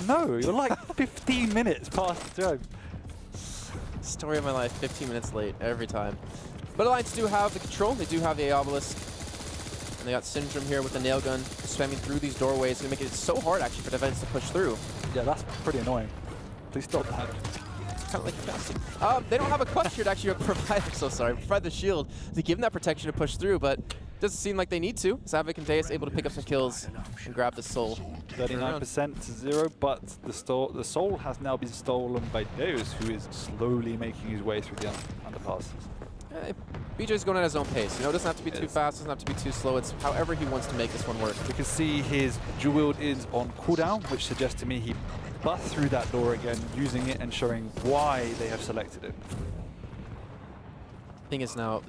No, you're like 15 minutes past the time. Story of my life, 15 minutes late every time. But Alliance do have the control. They do have the obelisk. And they got Syndrome here with the nail gun spamming through these doorways. It's going to make it so hard, actually, for Defendants to push through. Yeah, that's pretty annoying. Please stop that. kind of like casting. They don't have a clutch here to actually provide. I'm so sorry. Provide the shield to give them that protection to push through, but doesn't seem like they need to. Savik and Deus able to pick up some kills and grab the soul. 39% to 0, but the soul has now been stolen by Deus, who is slowly making his way through the underpasses. BJ's going at his own pace. You know, it doesn't have to be too fast, doesn't have to be too slow. It's however he wants to make this one work. We can see his dual wield is on cooldown, which suggests to me he busts through that door again, using it and showing why they have selected it. Thing is now,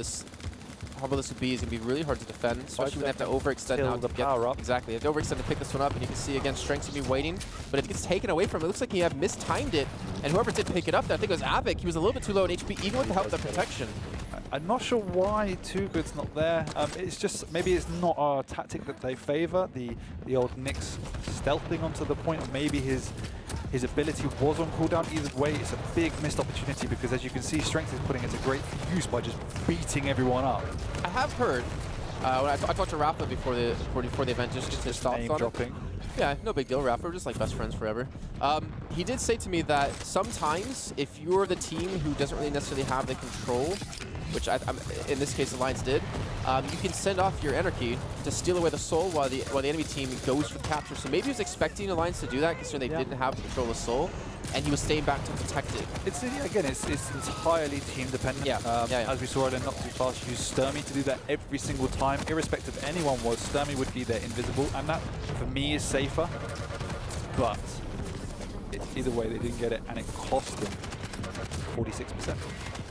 how about this would be is going to be really hard to defend, especially when they have to overextend now to the power up. Exactly, they have to overextend to pick this one up, and you can see again Strength's going to be waiting, but it gets taken away from him. It looks like he had mistimed it, and whoever did pick it up, I think it was Avik, he was a little bit too low in HP, even with the help of the protection. I'm not sure why Too Good's not there. It's just, maybe it's not a tactic that they favor, the old Nyx stealthing onto the point. Maybe his ability was on cooldown. Either way, it's a big missed opportunity because, as you can see, Strength is putting it to great use by just beating everyone up. I have heard, when I talked to Rafa before the event, just his thoughts on it. Yeah, no big deal, Rafa. We're just like best friends forever. He did say to me that sometimes, if you're the team who doesn't really necessarily have the control, which in this case Alliance did, you can send off your Anarchy to steal away the soul while the enemy team goes for the capture. So maybe he was expecting Alliance to do that, considering they didn't have the control of soul, and he was staying back to protect it. It's entirely team dependent. As we saw it in Not Too Fast, use Sturmy to do that every single time, irrespective of anyone was. Sturmy would be there invisible, and that for me is safer. But either way, they didn't get it, and it cost them 46%.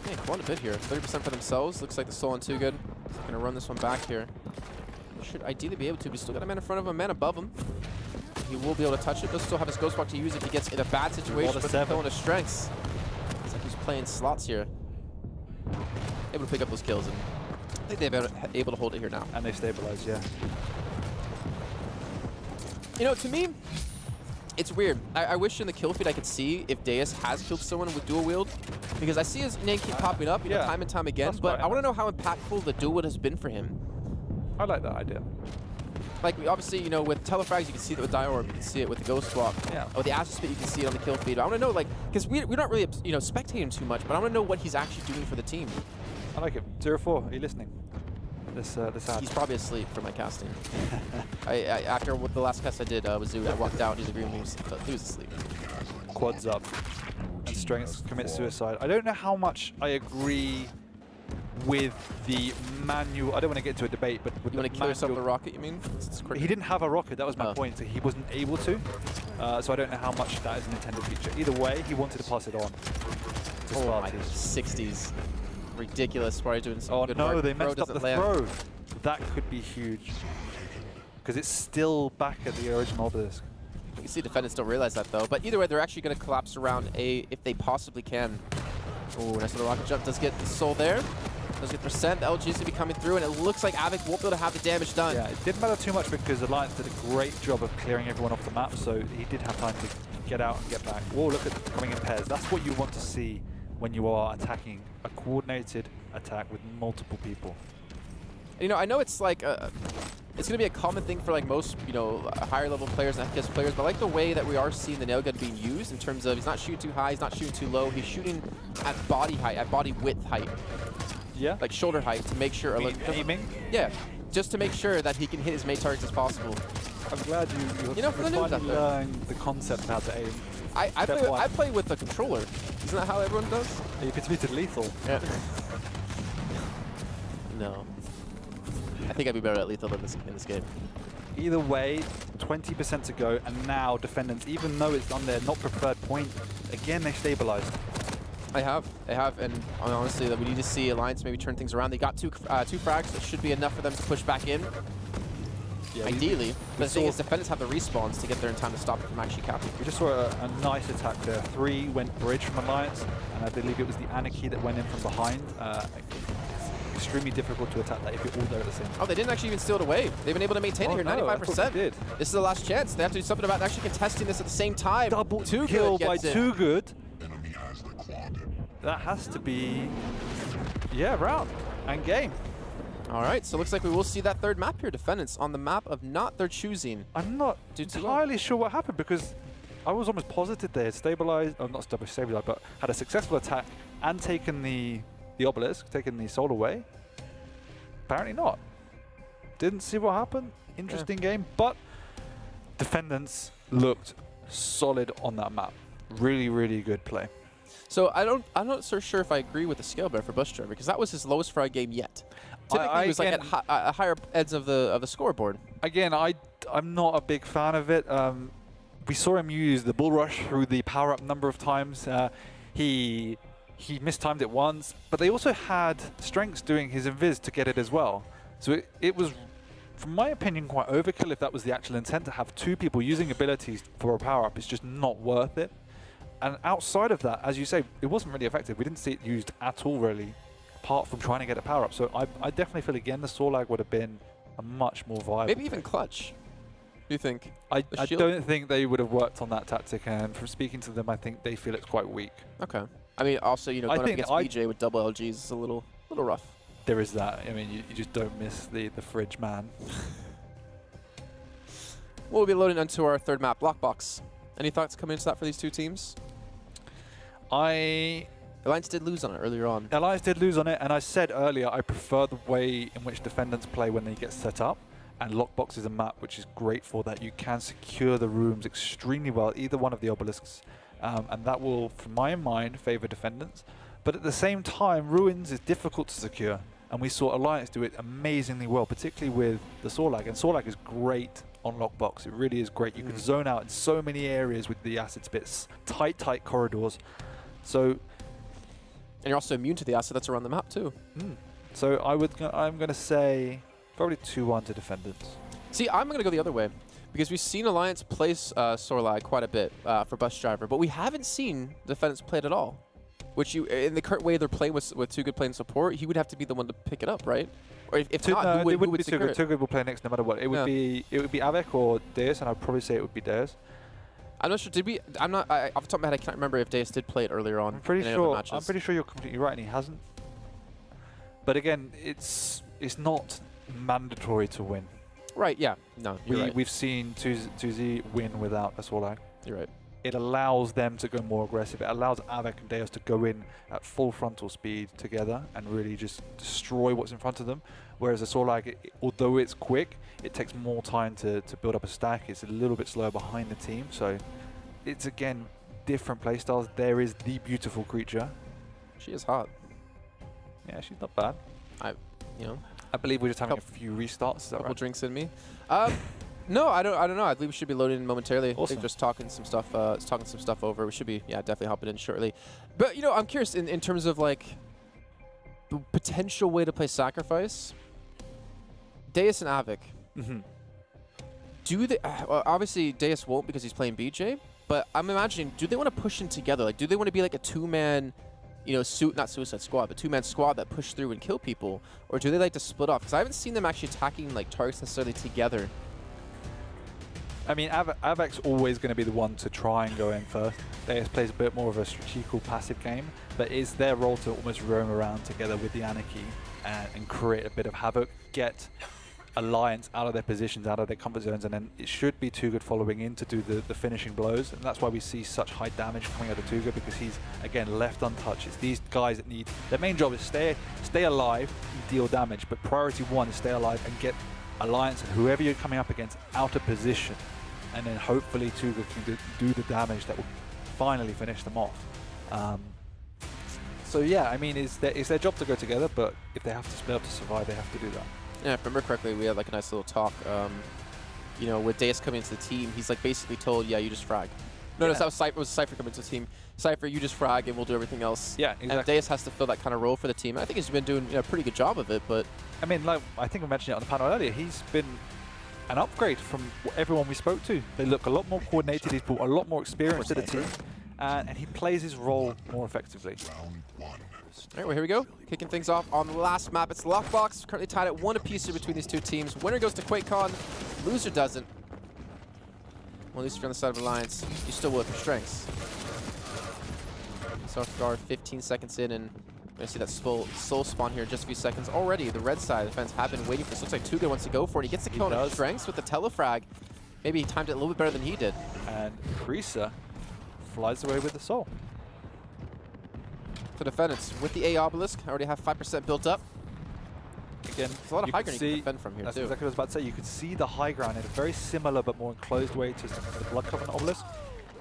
Yeah, quite a bit here. 30% for themselves. Looks like the Soul and Too Good. Gonna run this one back here. Should ideally be able to, but he's still got a man in front of him, a man above him. He will be able to touch it. Does still have his Ghost Walk to use if he gets in a bad situation, but throwing his strengths. It's like he's playing slots here. Able to pick up those kills, and I think they've been able to hold it here now. And they stabilized, yeah. You know, to me, it's weird. I wish in the kill feed I could see if Deus has killed someone with dual wield, because I see his name keep popping up, you know, time and time again. But I want to know how impactful the dual wield has been for him. I like that idea. Like, obviously, you know, with Telefrags, you can see it with Diorb, you can see it with the Ghost Walk. Yeah. With the Acid Spit, you can see it on the kill feed. I want to know, like, because we're not really, you know, spectating too much, but I want to know what he's actually doing for the team. I like it. 0-4, are you listening? This He's probably asleep for my casting. After the last cast I did with Zoo, I walked out, he's agreeing with me, he was asleep. Quads up, and Strength commits suicide. I don't know how much I agree with the manual. I don't want to get into a debate, but with you want to kill yourself with a rocket, you mean? He didn't have a rocket, that was my point. So he wasn't able to. So I don't know how much that is an intended feature. Either way, he wanted to pass it on to Spartans. 60s. Ridiculous. Probably doing some good no, work. they messed up the land. throw. That could be huge. Because it's still back at the original obelisk. You can see Defendants don't realize that, though. But either way, they're actually going to collapse around A if they possibly can. Oh, nice little rocket jump. Does get the soul there. Does get percent. The LG is going to be coming through, and it looks like Avik won't be able to have the damage done. Yeah, it didn't matter too much because Alliance did a great job of clearing everyone off the map, so he did have time to get out and get back. Whoa, look at coming in pairs. That's what you want to see when you are attacking a coordinated attack with multiple people. And, you know, I know it's like it's going to be a common thing for like most, you know, higher level players and FPS players, but I like the way that we are seeing the nail gun being used in terms of he's not shooting too high, he's not shooting too low, he's shooting at body height, at body width height. Yeah. Like shoulder height to make sure. Aiming? Yeah, just to make sure that he can hit as many targets as possible. I'm glad you know, for the news out there. learned the concept of how to aim. I play with the controller. Isn't that how everyone does? You can tweet it lethal. Yeah. No. I think I'd be better at lethal in this game. Either way, 20% to go, and now Defendants, even though it's on their not preferred point, again they stabilized. I have, and honestly, we need to see Alliance maybe turn things around. They got two frags, that should be enough for them to push back in. Yeah, ideally, but the thing is, Defendants have the respawns to get there in time to stop it from actually capturing. We just saw a nice attack there. 3 went bridge from Alliance, and I believe it was the Anarchy that went in from behind. It's extremely difficult to attack that if you're all there at the same time. Oh, they didn't actually even steal it away. They've been able to maintain it here, 95%. Did. This is the last chance. They have to do something about actually contesting this at the same time. Double kill by Too Good. That has to be, round and game. All right, so it looks like we will see that third map here, Defendants, on the map of not their choosing. I'm not entirely sure what happened because I was almost positive they had stabilized, or not stabilized, but had a successful attack and taken the obelisk, taken the soul away. Apparently not. Didn't see what happened. Interesting game, but Defendants looked solid on that map. Really, really good play. So I'm not so sure if I agree with the scale bear for Bus Driver, because that was his lowest frag game yet. Typically, he was like at higher ends of the scoreboard. Again, I'm not a big fan of it. We saw him use the bull rush through the power up number of times. He mistimed it once, but they also had Strengths doing his invis to get it as well. So it was, from my opinion, quite overkill if that was the actual intent. To have two people using abilities for a power up is just not worth it. And outside of that, as you say, it wasn't really effective. We didn't see it used at all, really, apart from trying to get a power up. So I definitely feel, again, the Sorlag would have been a much more viable. Maybe even clutch. Do you think? I don't think they would have worked on that tactic, and from speaking to them, I think they feel it's quite weak. Okay. I mean, also, you know, going up against BJ with double LGs is a little rough. There is that. I mean, you just don't miss the fridge man. We'll be loading onto our third map, Lockbox. Any thoughts coming into that for these two teams? Alliance did lose on it earlier on. Alliance did lose on it, and I said earlier I prefer the way in which Defendants play when they get set up. And Lockbox is a map which is great for that. You can secure the rooms extremely well, either one of the obelisks. And that will, from my mind, favour Defendants. But at the same time, Ruins is difficult to secure. And we saw Alliance do it amazingly well, particularly with the Sorlag. And Sorlag is great on Lockbox. It really is great. You can zone out in so many areas with the acid spits. Tight corridors. So, and you're also immune to the acid that's around the map too. So I'm going to say probably 2-1 to Defendants. See, I'm going to go the other way, because we've seen Alliance play Sorlag quite a bit for Bus Driver, but we haven't seen Defendants play it at all. Which in the current way they're playing with Too Good playing support, he would have to be the one to pick it up, right? Or if not, who would Too Good. Too Good will play next no matter what. It would be Avec or Deus, and I'd probably say it would be Deus. I'm not sure. Did we? I'm not. Off the top of my head, I can't remember if Deus did play it earlier on. I'm pretty sure you're completely right, and he hasn't. But again, it's not mandatory to win. Right. Yeah. No. You're right. We've seen 2Z win without a Sorlag. You're right. It allows them to go more aggressive. It allows Avec and Deus to go in at full frontal speed together and really just destroy what's in front of them. Whereas a Sorlag, although it's quick, it takes more time to build up a stack. It's a little bit slower behind the team. So it's, again, different playstyles. There is the beautiful creature. She is hot. Yeah, she's not bad. I believe we're just having a few restarts. Is that couple right? drinks in me. No, I don't know. I believe we should be loading in momentarily. Awesome. I think just talking some stuff over. We should be, definitely hopping in shortly. But, I'm curious in terms of, like, the potential way to play Sacrifice. Deus and Avec. Do they... well, obviously, Deus won't because he's playing BJ. But I'm imagining, do they want to push in together? Like, do they want to be like a two-man... not Suicide Squad, but two-man squad that push through and kill people? Or do they like to split off? Because I haven't seen them actually attacking like targets necessarily together. I mean, Avac's always going to be the one to try and go in first. Deus plays a bit more of a strategical passive game, but it's their role to almost roam around together with the Anarchy and create a bit of havoc, get Alliance out of their positions, out of their comfort zones, and then it should be Too Good following in to do the finishing blows. And that's why we see such high damage coming out of Too Good, because he's, again, left untouched. It's these guys that need... Their main job is stay alive and deal damage, but priority one is stay alive and get Alliance and whoever you're coming up against out of position. And then hopefully Too Good can do the damage that will finally finish them off. So yeah, I mean, it's their job to go together, but if they have to split up to survive, they have to do that. Yeah, if I remember correctly, we had like a nice little talk. With Deus coming into the team, he's like basically told, yeah, you just frag. No, that was Cypher coming into the team. Cypher, you just frag and we'll do everything else. Yeah, exactly. And Deus has to fill that kind of role for the team. I think he's been doing a pretty good job of it, but... I mean, like, I think I mentioned it on the panel earlier, he's been an upgrade from everyone we spoke to. They look a lot more coordinated, he's brought a lot more experience to the team, and he plays his role more effectively. All right, well, here we go. Kicking things off on the last map. It's Lockbox, currently tied at 1 apiece here between these two teams. Winner goes to QuakeCon, loser doesn't. Well, at least if you're on the side of Alliance, you still will with your strengths. Southguard 15 seconds in, and we're going to see that soul spawn here in just a few seconds. Already, the red side of the fence have been waiting for this. Looks like Too Good wants to go for it. He gets the kill on strengths with the telefrag. maybe he timed it a little bit better than he did. And Krisa flies away with the soul. The Defendants with the A Obelisk already have 5% built up. Again, There's a lot of high ground you can defend from here that's too. exactly what I was about to say. You could see the high ground in a very similar but more enclosed way to the Blood Covenant Obelisk.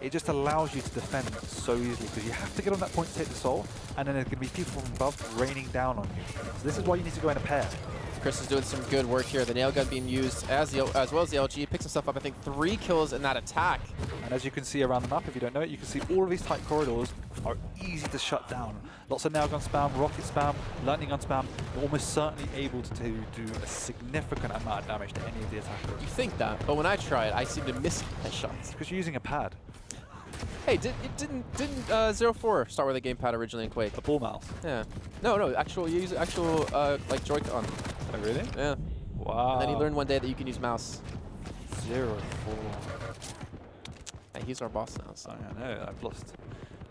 It just allows you to defend so easily because you have to get on that point to take the soul, and then there's going to be people from above raining down on you. So this is why you need to go in a pair. Chris is doing some good work here. The nail gun being used as well as the LG. Picks himself up, I think, 3 kills in that attack. And as you can see around the map, if you don't know it, you can see all of these tight corridors are easy to shut down. Lots of nail gun spam, rocket spam, lightning gun spam. You're almost certainly able to do a significant amount of damage to any of the attackers. You think that, but when I try it, I seem to miss headshots. Because you're using a pad, Hey, didn't 04 start with a gamepad originally in Quake? a ball mouse. Yeah. No, actual you use actual like Joy-Con. Oh, really? Yeah. Wow. And then he learned one day that you can use mouse. 0-4. Hey, he's our boss now. So. I know, I've lost.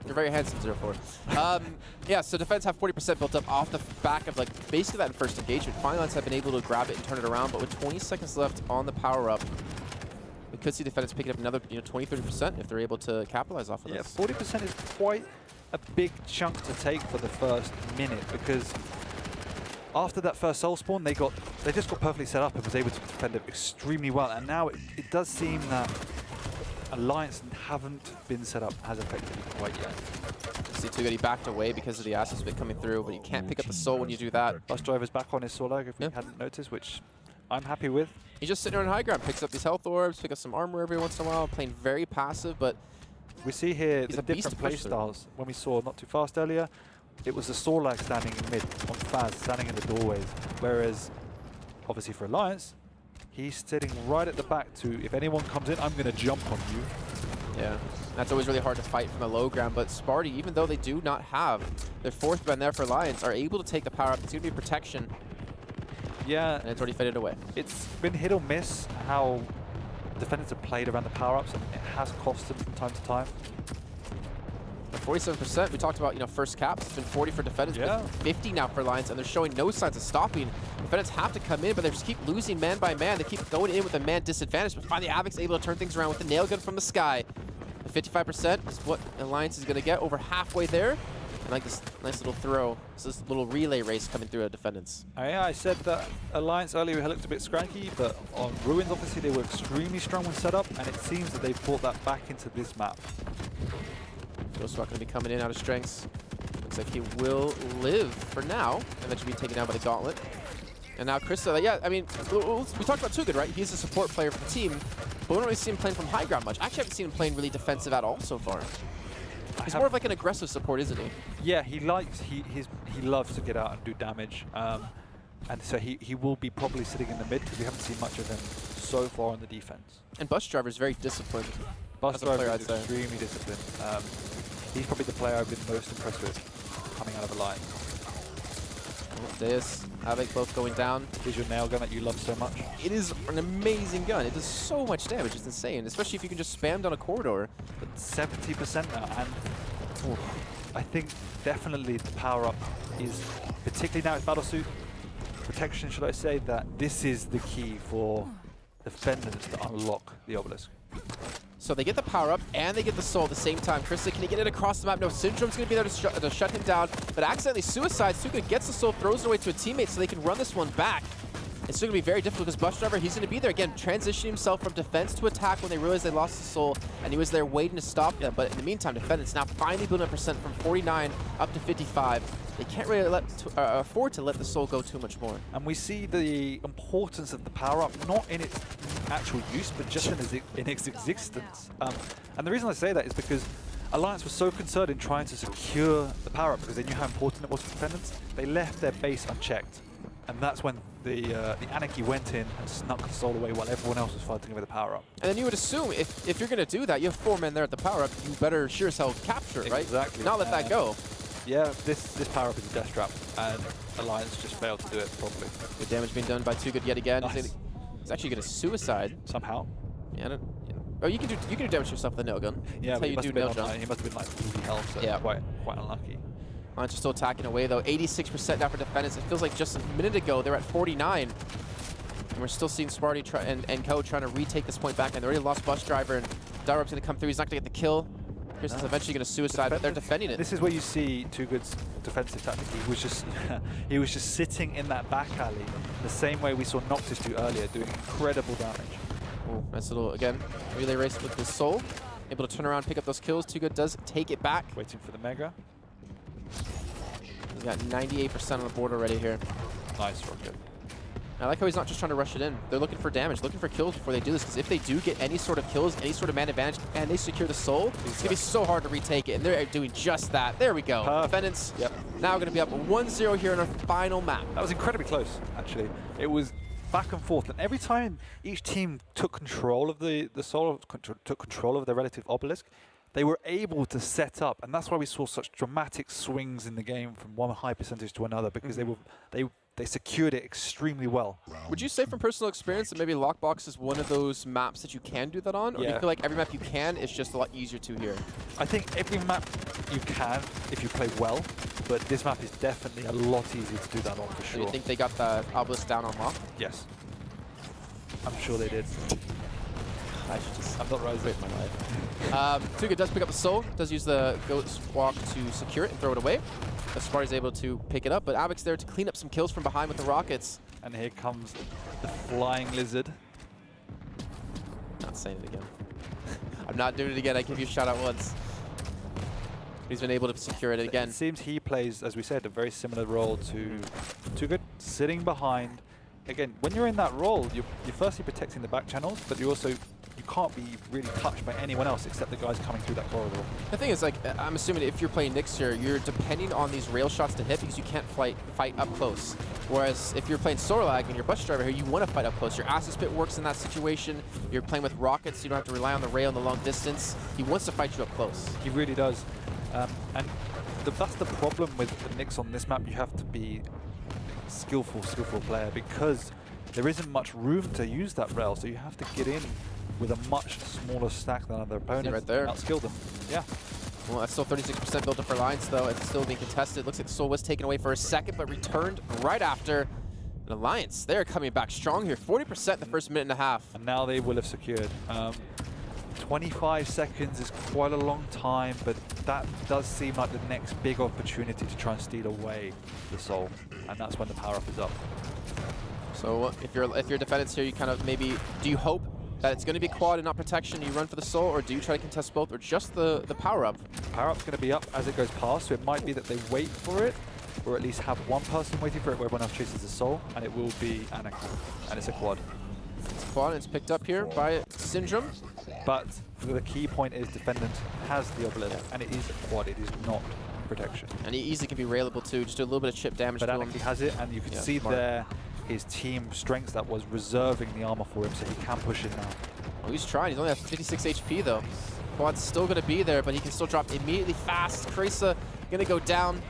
You're very handsome, 04. Yeah, so Defense have 40% built up off the back of like basically that first engagement. Finance have been able to grab it and turn it around, but with 20 seconds left on the power-up, we could see Defendants picking up another 20-30% if they're able to capitalize off of Yeah, this. 40% is quite a big chunk to take for the first minute because after that first soul spawn, they just got perfectly set up and was able to defend it extremely well. And now it does seem that Alliance haven't been set up as effectively quite yet. See Too Good, he backed away because of the Acid Spit coming through, but you can't pick up the soul when you do that. Bus driver's back on his soul lag if we hadn't noticed, which I'm happy with. He's just sitting on high ground, picks up these health orbs, pick up some armor every once in a while, playing very passive, but We see here He's the a beast different to push play through. styles. When we saw Not Too Fast earlier, it was the soul lag standing in mid on Faz, standing in the doorways. Whereas, obviously for Alliance, he's sitting right at the back to, if anyone comes in, I'm going to jump on you. yeah, that's always really hard to fight from a low ground. But Sparty, even though they do not have their 4th band there for Alliance, are able to take the power up. It's going to be protection, Yeah, and it's already faded away. it's been hit or miss how Defendants have played around the power-ups, and it has cost them from time to time. 47%, we talked about, first caps. It's been 40 for Defendants, Yeah. but 50 now for Alliance, and they're showing no signs of stopping. Defendants have to come in, but they just keep losing man by man. They keep going in with a man disadvantage, but finally Avic's able to turn things around with the nail gun from the sky. 55% is what Alliance is going to get, over halfway there. I like this nice little throw. It's this little relay race coming through at Defendants. Yeah, I said that Alliance earlier looked a bit scranky, but on Ruins, obviously, they were extremely strong when set up, and it seems that they've brought that back into this map. Ghostwalk going to be coming in out of strengths. Looks like he will live for now, and then should be taken down by the Gauntlet. And now Krista, yeah, I mean, we talked about Too Good, right? He's a support player for the team, but we don't really see him playing from high ground much. Actually, I haven't seen him playing really defensive at all so far. He's more of like an aggressive support, isn't he? Yeah, he loves to get out and do damage, and so he will be probably sitting in the mid because we haven't seen much of him so far on the defense. And Bus Driver is very disciplined. Bus As a player, Driver I'd is say. extremely disciplined. He's probably the player I've been most impressed with coming out of Alliance. Deus, Havoc both going down. Is your nail gun that you love so much? It is an amazing gun. It does so much damage. It's insane, especially if you can just spam down a corridor. But 70% now, and I think definitely the power-up is, particularly now it's Battlesuit Protection, should I say, that this is the key for Defendants to unlock the Obelisk. So they get the power up and they get the soul at the same time. Krista, can he get it across the map? No, Syndrome's going to be there to shut him down, but accidentally suicides. Too Good gets the soul, throws it away to a teammate so they can run this one back. It's still going to be very difficult because Bus Driver, he's going to be there again, transitioning himself from defense to attack when they realized they lost the soul, and he was there waiting to stop them. But in the meantime, Defendants now finally building up percent from 49 up to 55. They can't really afford to let the soul go too much more. And we see the importance of the power-up, not in its actual use, but just in its existence. And the reason I say that is because Alliance was so concerned in trying to secure the power-up because they knew how important it was for Defendants. They left their base unchecked. And that's when the Anarchy went in and snuck the soul away while everyone else was fighting over the power-up. And then you would assume if you're going to do that, you have 4 men there at the power-up, you better sure as hell capture it, right? Exactly. Not let that go. Yeah, this power-up is a death trap, and Alliance just failed to do it properly. Good damage being done by Too Good yet again. Nice. He's actually going to suicide. Somehow. Yeah, oh, you can do damage to yourself with a nail gun. Yeah, That's how but you do nail jump. he must have been like 40 health, so Yeah. quite unlucky. Alliance are still attacking away though. 86% now for Defendants. It feels like just a minute ago they were at 49. And we're still seeing Sparty and Co trying to retake this point back, and they already lost Bus Driver, and Darub's going to come through. He's not going to get the kill. Kristen's eventually going to suicide, but they're defending it. This is where you see Too Good's defensive tactic. He was just he was just sitting in that back alley the same way we saw Noctis do earlier, doing incredible damage. Oh, nice little, again, relay race with the Soul. Able to turn around, pick up those kills. Too Good does take it back. Waiting for the Mega. He's got 98% on the board already here. Nice rocket. I like how he's not just trying to rush it in. They're looking for damage, looking for kills before they do this, because if they do get any sort of kills, any sort of man advantage, and they secure the Soul, it's going to be so hard to retake it, and they're doing just that. There we go. Defendants now going to be up 1-0 here in our final map. That was incredibly close, actually. It was back and forth, and every time each team took control of the Soul, took control of their relative obelisk, they were able to set up, and that's why we saw such dramatic swings in the game from one high percentage to another, because they secured it extremely well. Would you say from personal experience that maybe Lockbox is one of those maps that you can do that on? Or do you feel like every map you can is just a lot easier to here? I think every map you can if you play well, but this map is definitely a lot easier to do that on for sure. Do you think they got the obelisk down on lock? Yes. I'm sure they did. I should just I'm not rising. my life. Too Good does pick up the Soul, does use the Ghost Walk to secure it and throw it away. Sparty's able to pick it up, but Avic's there to clean up some kills from behind with the rockets. And here comes the flying lizard. Not saying it again. I'm not doing it again. I give you a shout out once. He's been able to secure it again. It seems he plays, as we said, a very similar role to Too Good, sitting behind. Again, when you're in that role, you're firstly protecting the back channels, but you can't be really touched by anyone else except the guys coming through that corridor. The thing is, like, I'm assuming if you're playing Nyx here, you're depending on these rail shots to hit because you can't fight up close. Whereas if you're playing Sorlag and you're Bus Driver here, you want to fight up close. Your Acid Spit works in that situation. You're playing with rockets, so you don't have to rely on the rail in the long distance. He wants to fight you up close. He really does. And that's the problem with the Nyx on this map. You have to be skillful player because there isn't much room to use that rail, so you have to get in with a much smaller stack than other opponents. Right there. And outskill them. Yeah. Well, that's still 36% built up for Alliance, though. It's still being contested. Looks like the Soul was taken away for a second, but returned right after. And Alliance, they're coming back strong here. 40% the first minute and a half. And now they will have secured. 25 seconds is quite a long time, but that does seem like the next big opportunity to try and steal away the Soul. And that's when the power-up is up. So if you're Defendants here, you kind of maybe, do you hope that it's going to be quad and not protection, you run for the Soul, or do you try to contest both, or just the power-up? Power-up's going to be up as it goes past, so it might be that they wait for it, or at least have one person waiting for it where everyone else chases the Soul, and it will be Anakin, and it's a quad. It's a quad, and it's picked up here by Syndrome. But the key point is Defendant has the obelisk, and it is a quad, it is not protection. And he easily can be railable too, just do a little bit of chip damage but to him. Anakin has it, and you can see there his team strength that was reserving the armor for him, so he can push it now. Oh, he's trying. He's only at 56 HP though. Quad's still going to be there, but he can still drop immediately fast. Krisa going to go down.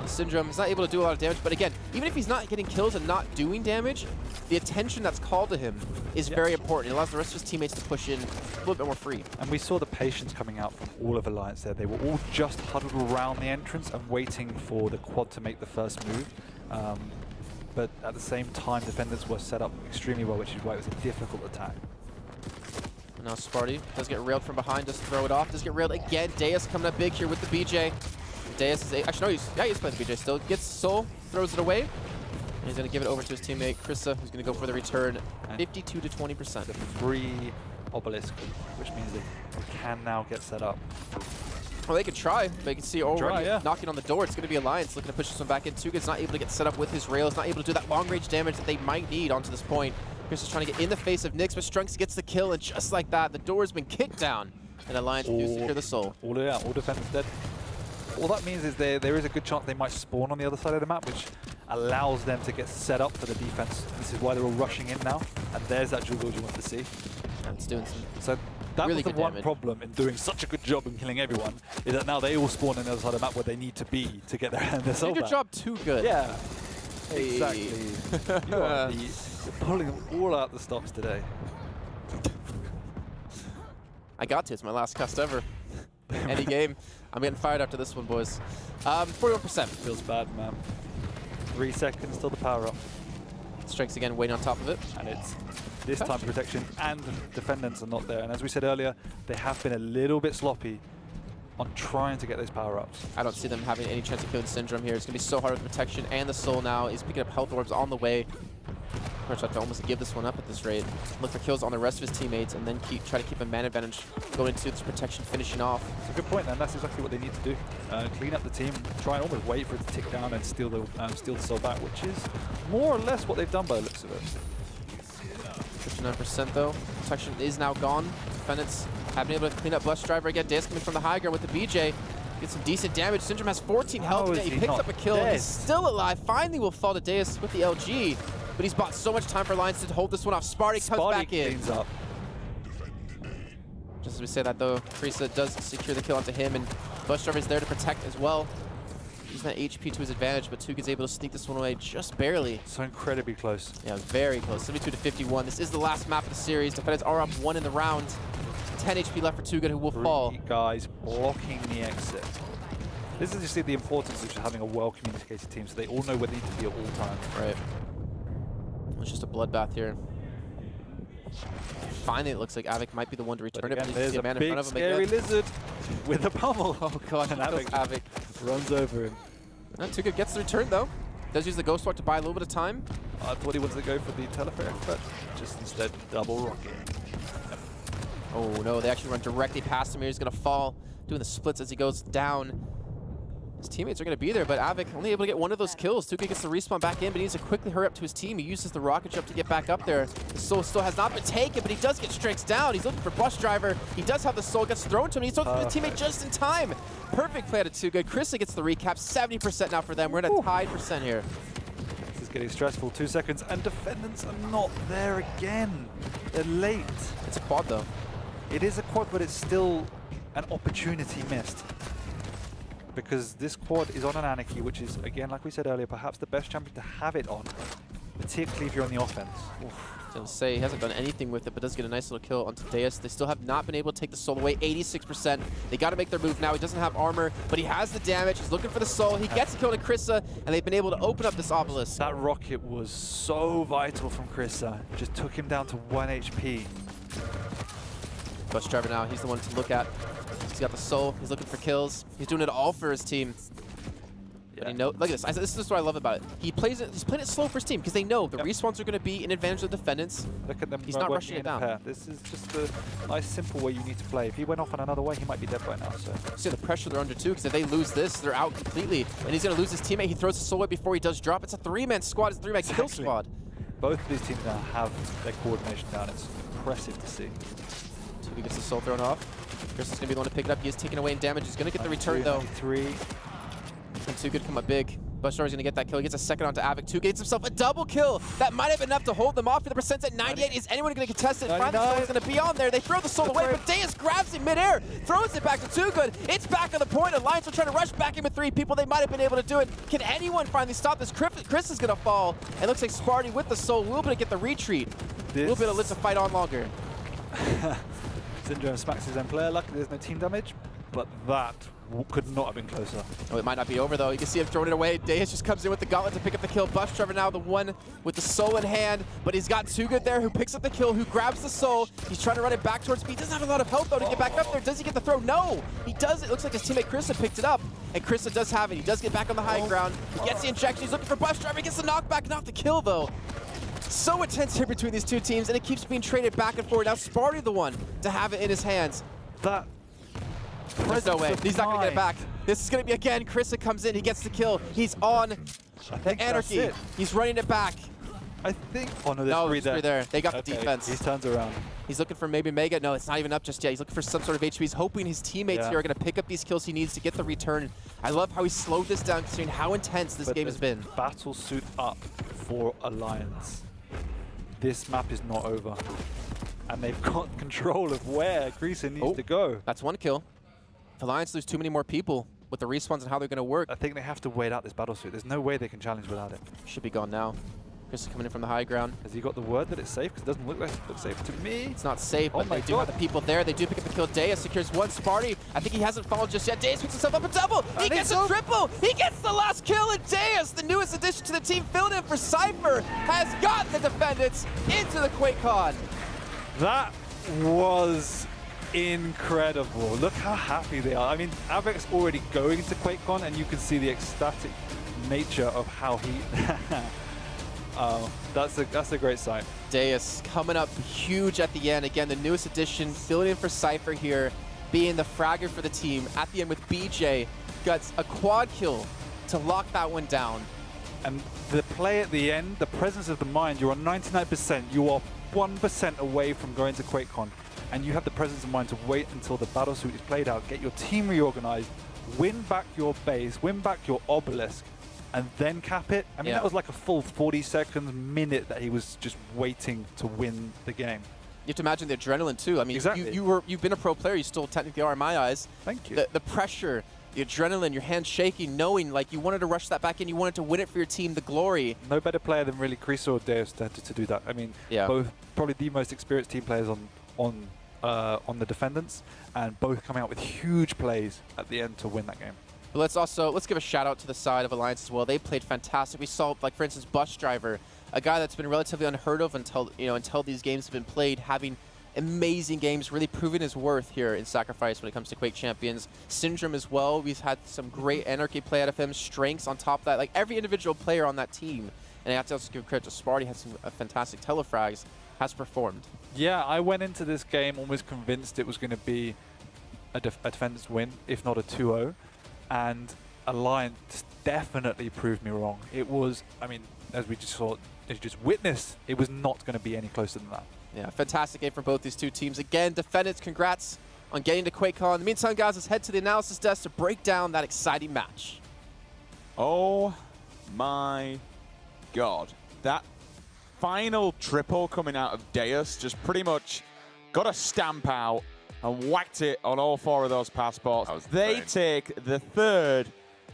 Syndrome is not able to do a lot of damage, but again, even if he's not getting kills and not doing damage, the attention that's called to him is very important. It allows the rest of his teammates to push in a little bit more free. And we saw the patience coming out from all of Alliance there. They were all just huddled around the entrance and waiting for the quad to make the first move. But at the same time, Defendants were set up extremely well, which is why it was a difficult attack. And now Sparty does get railed from behind, does throw it off, does get railed again. Deus coming up big here with the BJ. Deus is actually, no, he's playing the BJ still. Gets Soul, throws it away. And he's going to give it over to his teammate, Krisa, who's going to go for the return. 52 to 20%. The free obelisk, which means they can now get set up. Well, they could try. They can see already knocking on the door. It's going to be Alliance looking to push this one back in. Too Good's not able to get set up with his rails, not able to do that long-range damage that they might need onto this point. Chris is trying to get in the face of Nyx, but Strunks gets the kill, and just like that, the door has been kicked down. And Alliance do secure the Soul. All Defendants dead. All that means is there is a good chance they might spawn on the other side of the map, which allows them to get set up for the defense. This is why they're all rushing in now. And there's that dual build you want to see. And it's doing some so that really was the one problem in doing such a good job in killing everyone, is that now they all spawn on the other side of the map where they need to be to get their soul back. Your job too good. Yeah, hey. exactly. You're pulling them all out the stops today. I got to. It's my last cast ever. Any game. I'm getting fired after this one, boys. 41%. Feels bad, man. 3 seconds till the power up. Strikes again, waiting on top of it. And it's this time protection and Defendants are not there. And as we said earlier, they have been a little bit sloppy on trying to get those power-ups. I don't see them having any chance of killing Syndrome here. It's going to be so hard with protection and the soul now. He's picking up health orbs on the way. Pretty much have to almost give this one up at this rate. Look for kills on the rest of his teammates and then try to keep a man advantage going into this protection, finishing off. It's a good point, and that's exactly what they need to do. Clean up the team, try and almost wait for it to tick down and steal the soul back, which is more or less what they've done by the looks of it. 59% though. Protection is now gone. Defendants have been able to clean up Bus Driver again. Deus coming from the high ground with the BJ. Gets some decent damage. Syndrome has 14 health. He picks up a kill. Dead? He's still alive. Finally will fall to Deus with the LG. But he's bought so much time for Alliance to hold this one off. Sparty comes back in. Cleans up. Just as we say that though, Krisa does secure the kill onto him, and Bus Driver is there to protect as well. Using that HP to his advantage, but Tuga is able to sneak this one away just barely. So incredibly close. Yeah, very close. 72 to 51. This is the last map of the series. Defendants are up 1 in the round. 10 HP left for Tuga, who will fall. 3 guys blocking the exit. This is just the importance of just having a well-communicated team, so they all know where they need to be at all times. Right. It's just a bloodbath here. Finally, it looks like Avik might be the one to return it. Again, But there's a big scary lizard with a pummel. Oh gosh, and Avik runs over him. Tuga gets the return though. Does use the Ghost Walk to buy a little bit of time. I thought he wanted to go for the telepheric, but just instead double rocket. Oh no, they actually run directly past him here. He's going to fall, doing the splits as he goes down. His teammates are going to be there, but Avik only able to get one of those kills. Tuga gets the respawn back in, but he needs to quickly hurry up to his team. He uses the rocket jump to get back up there. The soul still has not been taken, but he does get Strix down. He's looking for Bus Driver. He does have the soul, gets thrown to him. He's looking for the teammate just in time. Perfect play out of Tuga. Krista gets the recap. 70% now for them. We're at a tied percent here. This is getting stressful. 2 seconds, and Defendants are not there again. They're late. It's a quad though. It is a quad, but it's still an opportunity missed. Because this quad is on an Anarchy, which is, again, like we said earlier, perhaps the best champion to have it on, particularly if you're on the offense. I was going to say, he hasn't done anything with it, but does get a nice little kill onto Deus. They still have not been able to take the soul away, 86%. They got to make their move now. He doesn't have armor, but he has the damage. He's looking for the soul. He gets the kill to Krisa, and they've been able to open up this obelisk. That rocket was so vital from Krisa. Just took him down to 1 HP. Bus Driver now, he's the one to look at. He's got the soul. He's looking for kills. He's doing it all for his team. Yeah. But look at this. This is what I love about it. He's playing it slow for his team because they know the respawns are going to be an advantage of the Defendants. Look at them. He's not rushing it down. This is just the nice, simple way you need to play. If he went off on another way, he might be dead by now. So See the pressure they're under too, because if they lose this, they're out completely. And he's going to lose his teammate. He throws the soul away before he does drop. It's a 3-man squad. It's a 3-man kill squad. both of these teams now have their coordination down. It's impressive to see. Tuga gets the soul thrown off. Chris is going to be the one to pick it up. He is taken away in damage. He's going to get the return, though. 3. And Tuga come up big. Bushro's going to get that kill. He gets a second onto Avik. Tuga gets himself a double kill. That might have been enough to hold them off. For the percent's at 98. Is anyone going to contest it? Finally, someone's going to be on there. They throw the soul away, but Deus grabs it midair, throws it back to Tuga. It's back on the point. Alliance are trying to rush back in with 3 people. They might have been able to do it. Can anyone finally stop this? Chris is going to fall. It looks like Sparty with the soul will be able to get the retreat. A little bit of let the fight on longer. Syndrome smacks his own player. Luckily, there's no team damage, but that could not have been closer. Oh, it might not be over, though. You can see him throwing it away. Deus just comes in with the gauntlet to pick up the kill. Bush Trevor now the one with the soul in hand, but he's got Tuga there who picks up the kill, who grabs the soul. He's trying to run it back towards me. He doesn't have a lot of health, though, to get back up there. Does he get the throw? No! He does. It looks like his teammate Krista picked it up, and Krista does have it. He does get back on the high ground. He gets the injection. He's looking for Bush Trevor. He gets the knockback, not the kill, though. So intense here between these two teams, and it keeps being traded back and forth. Now Sparty the one to have it in his hands. There's no way. He's not going to get it back. This is going to be, again, Krista comes in. He gets the kill. He's on the Anarchy. He's running it back. I think... Oh, no, No, there's 3 there. They got the defense. He turns around. He's looking for maybe Mega. No, it's not even up just yet. He's looking for some sort of HP. He's hoping his teammates here are going to pick up these kills he needs to get the return. I love how he slowed this down, considering how intense this game has been. Battle suit up for Alliance. This map is not over. And they've got control of where Krisa needs to go. That's 1 kill. If Alliance lose too many more people with the respawns and how they're going to work. I think they have to wait out this battle suit. There's no way they can challenge without it. Should be gone now. Chris is coming in from the high ground. Has he got the word that it's safe? Because it doesn't look safe to me. It's not safe, Oh but my they do God. have the people there. They do pick up the kill. Deus secures one. Sparty, I think he hasn't followed just yet. Deus picks himself up a double. He gets a triple. He gets the last kill, and Deus, the newest addition to the team, filled in for Cypher, has gotten the Defendants into the QuakeCon. That was incredible. Look how happy they are. I mean, Avex's already going to QuakeCon, and you can see the ecstatic nature of how he... Oh, that's a great sight. Deus coming up huge at the end. Again, the newest addition, filling in for Cypher here, being the fragger for the team. At the end with BJ, got a quad kill to lock that one down. And the play at the end, the presence of the mind, you're on 99%, you are 1% away from going to QuakeCon, and you have the presence of mind to wait until the battle suit is played out, get your team reorganized, win back your base, win back your obelisk, and then cap it. I mean, that was like a full 40 seconds, minute that he was just waiting to win the game. You have to imagine the adrenaline too. I mean, Exactly. you've been a pro player. You still technically are in my eyes. Thank you. The pressure, the adrenaline, your hands shaking, knowing like you wanted to rush that back in, you wanted to win it for your team, the glory. No better player than really Chris or Deus to do that. I mean, both probably the most experienced team players on the Defendants, and both coming out with huge plays at the end to win that game. But let's give a shout out to the side of Alliance as well. They played fantastic. We saw, like for instance, Bus Driver, a guy that's been relatively unheard of until these games have been played, having amazing games, really proving his worth here in Sacrifice when it comes to Quake Champions. Syndrome as well. We've had some great Anarchy play out of him. Strengths on top of that. Like every individual player on that team, and I have to also give credit to Sparty, had some fantastic telefrags, has performed. Yeah, I went into this game almost convinced it was going to be a Defendants win, if not a 2-0. And Alliance definitely proved me wrong. It was, I mean, as we just saw, as you just witnessed, it was not going to be any closer than that. Yeah, fantastic game from both these two teams. Again, Defendants, congrats on getting to QuakeCon. In the meantime, guys, let's head to the analysis desk to break down that exciting match. Oh my God. That final triple coming out of Deus just pretty much got a stamp out and whacked it on all four of those passports. They take the third,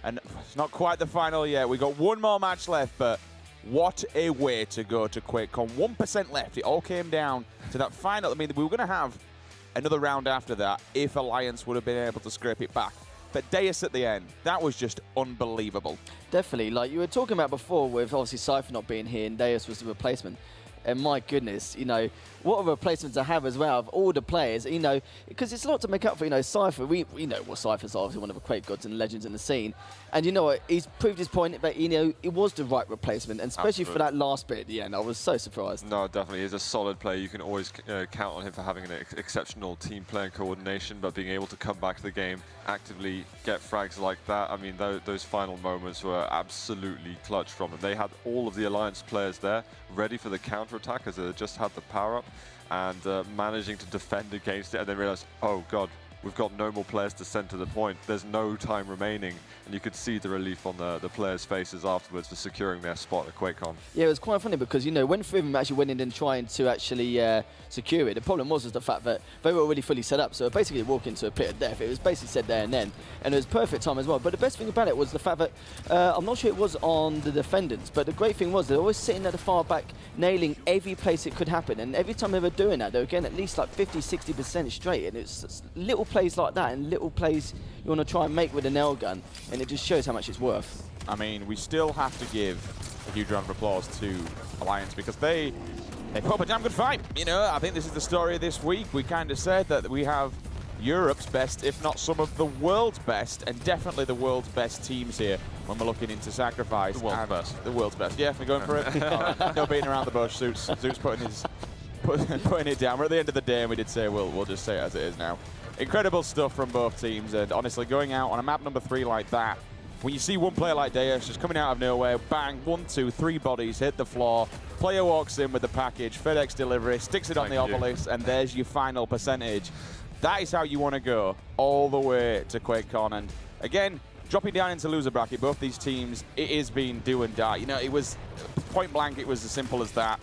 and it's not quite the final yet. We got one more match left, but what a way to go to QuakeCon. 1% left. It all came down to that final. I mean, we were going to have another round after that if Alliance would have been able to scrape it back. But Deus at the end, that was just unbelievable. Definitely. Like you were talking about before with obviously Cypher not being here and Deus was the replacement. And my goodness, what a replacement to have as well of all the players, because it's a lot to make up for, Cypher, we know what Cypher's obviously one of the Quake gods and legends in the scene. And you know what, he's proved his point that, it was the right replacement, and especially for that last bit at the end, I was so surprised. No, definitely, he's a solid player. You can always count on him for having an exceptional team play and coordination, but being able to come back to the game, actively get frags like that, I mean, those final moments were absolutely clutch from him. They had all of the Alliance players there, ready for the counter-attack as they just had the power-up, and managing to defend against it, and then realize, oh God, we've got no more players to send to the point. There's no time remaining, and you could see the relief on the players' faces afterwards for securing their spot at QuakeCon. Yeah, it was quite funny because, when three of them actually went in and trying to actually secure it, the problem was the fact that they were already fully set up, so basically walk into a pit of death. It was basically said there and then, and it was perfect time as well. But the best thing about it was the fact that, I'm not sure it was on the Defendants, but the great thing was they're always sitting at the far back, nailing every place it could happen, and every time they were doing that, they were getting at least like 50-60% straight, and it's little plays like that and little plays you want to try and make with a nail gun, and it just shows how much it's worth. I mean, we still have to give a huge round of applause to Alliance because they put up a damn good fight. I think this is the story of this week. We kind of said that we have Europe's best, if not some of the world's best, and definitely the world's best teams here when we're looking into Sacrifice. The world's best. The world's best. Yeah, we're going for it. No beating around the bush. Zeus putting it down. We're at the end of the day, and we did say we'll just say it as it is now. Incredible stuff from both teams, and honestly, going out on a map number 3 like that, when you see one player like Deus just coming out of nowhere, bang, 1, 2, 3 bodies hit the floor, player walks in with the package, FedEx delivery, sticks it on the obelisk, and there's your final percentage. That is how you want to go all the way to QuakeCon. And again, dropping down into loser bracket, both these teams, it is being do and die. It was point blank, it was as simple as that.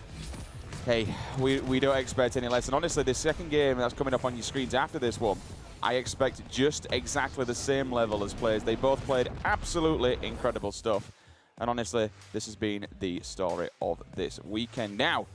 Hey, we don't expect any less. And honestly, this second game that's coming up on your screens after this one, I expect just exactly the same level as players. They both played absolutely incredible stuff. And honestly, this has been the story of this weekend. Now,